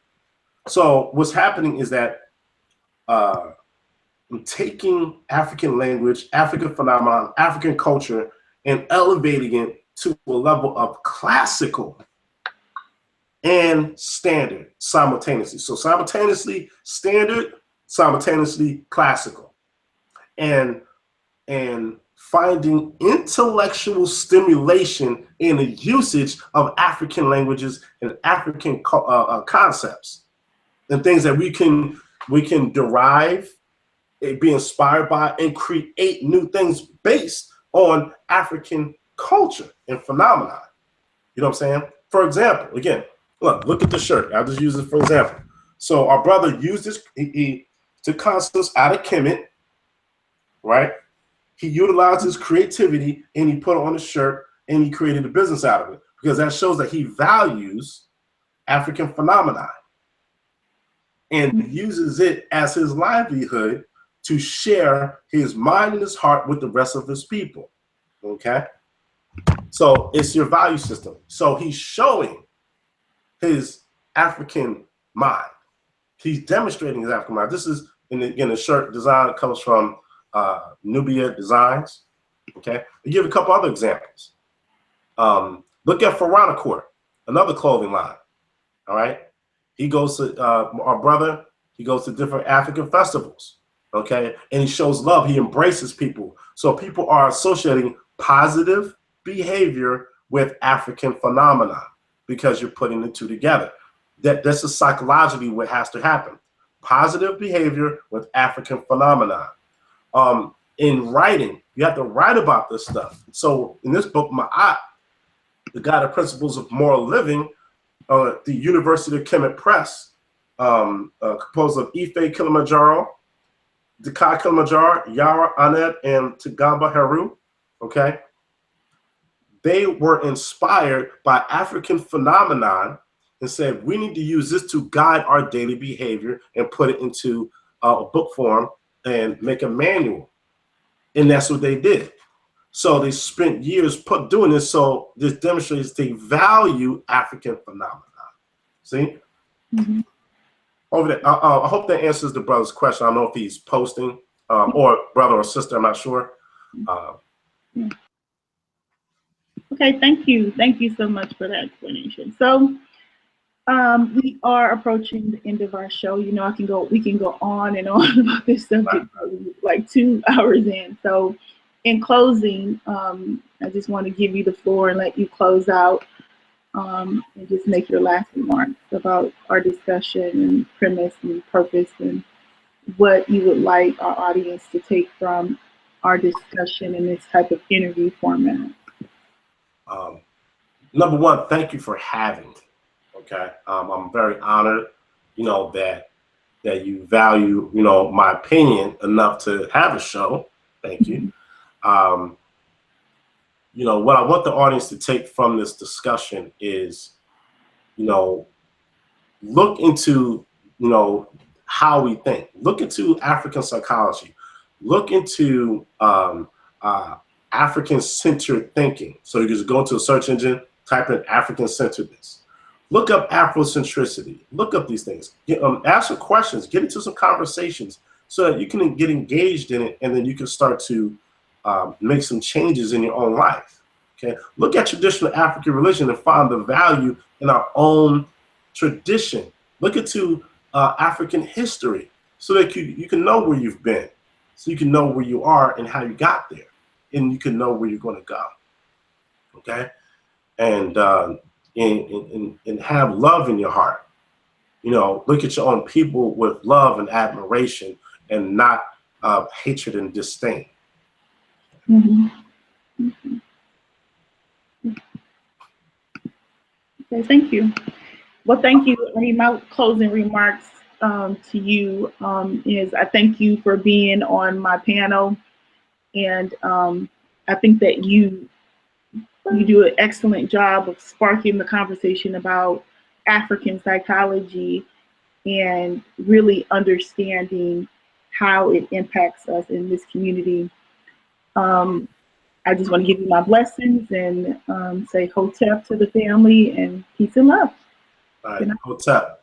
So what's happening is that I'm taking African language, African phenomenon, African culture, and elevating it to a level of classical and standard simultaneously. So simultaneously standard, simultaneously classical, and finding intellectual stimulation in the usage of African languages and African concepts and things that we can derive, be inspired by, and create new things based on African culture and phenomena. You know what I'm saying? For example, again, look at the shirt. I'll just use it for example. So our brother used this, he took concepts out of Kemet, right? He utilized his creativity and he put it on a shirt and he created a business out of it because that shows that he values African phenomena and uses it as his livelihood to share his mind and his heart with the rest of his people. Okay. So it's your value system. So he's showing his African mind. He's demonstrating his African mind. This is, again, the shirt design comes from Nubia Designs. Okay, I'll give a couple other examples. Look at Faranacourt, another clothing line. All right, he goes to our brother. He goes to different African festivals. Okay, and he shows love. He embraces people. So people are associating positive behavior with African phenomena because you're putting the two together. This is psychologically what has to happen. Positive behavior with African phenomena. In writing, you have to write about this stuff. So in this book, Ma'at, the Guide of Principles of Moral Living, the University of Kemet Press, composed of Ife Kilimanjaro, Dekai Kilimanjaro, Yara Aned, and Tagaba Heru, okay? They were inspired by African phenomenon and said, we need to use this to guide our daily behavior and put it into a book form and make a manual. And that's what they did. So they spent years doing this. So this demonstrates they value African phenomena. See? Mm-hmm. Over there. I hope that answers the brother's question. I don't know if he's posting or brother or sister. I'm not sure. Okay, thank you. Thank you so much for that explanation. So we are approaching the end of our show. You know, we can go on and on about this subject like 2 hours in. So in closing, I just want to give you the floor and let you close out and just make your last remarks about our discussion and premise and purpose and what you would like our audience to take from our discussion in this type of interview format. Number one, thank you for having me. Okay, I'm very honored, you know, that you value, you know, my opinion enough to have a show. Thank you. You know, what I want the audience to take from this discussion is, you know, look into, you know, how we think. Look into African psychology. Look into African-centered thinking. So you just go into a search engine, type in African-centeredness. Look up Afrocentricity. Look up these things. Ask some questions. Get into some conversations so that you can get engaged in it, and then you can start to make some changes in your own life. Okay. Look at traditional African religion and find the value in our own tradition. Look into African history so that you can know where you've been, so you can know where you are and how you got there, and you can know where you're going to go. Okay. And have love in your heart. You know, look at your own people with love and admiration and not hatred and disdain. Mm-hmm. Mm-hmm. Okay, thank you. Well, thank you. I mean, my closing remarks to you is I thank you for being on my panel, and I think that you do an excellent job of sparking the conversation about African psychology and really understanding how it impacts us in this community. I just want to give you my blessings and say Hotep to the family and peace and love. All right, Hotep.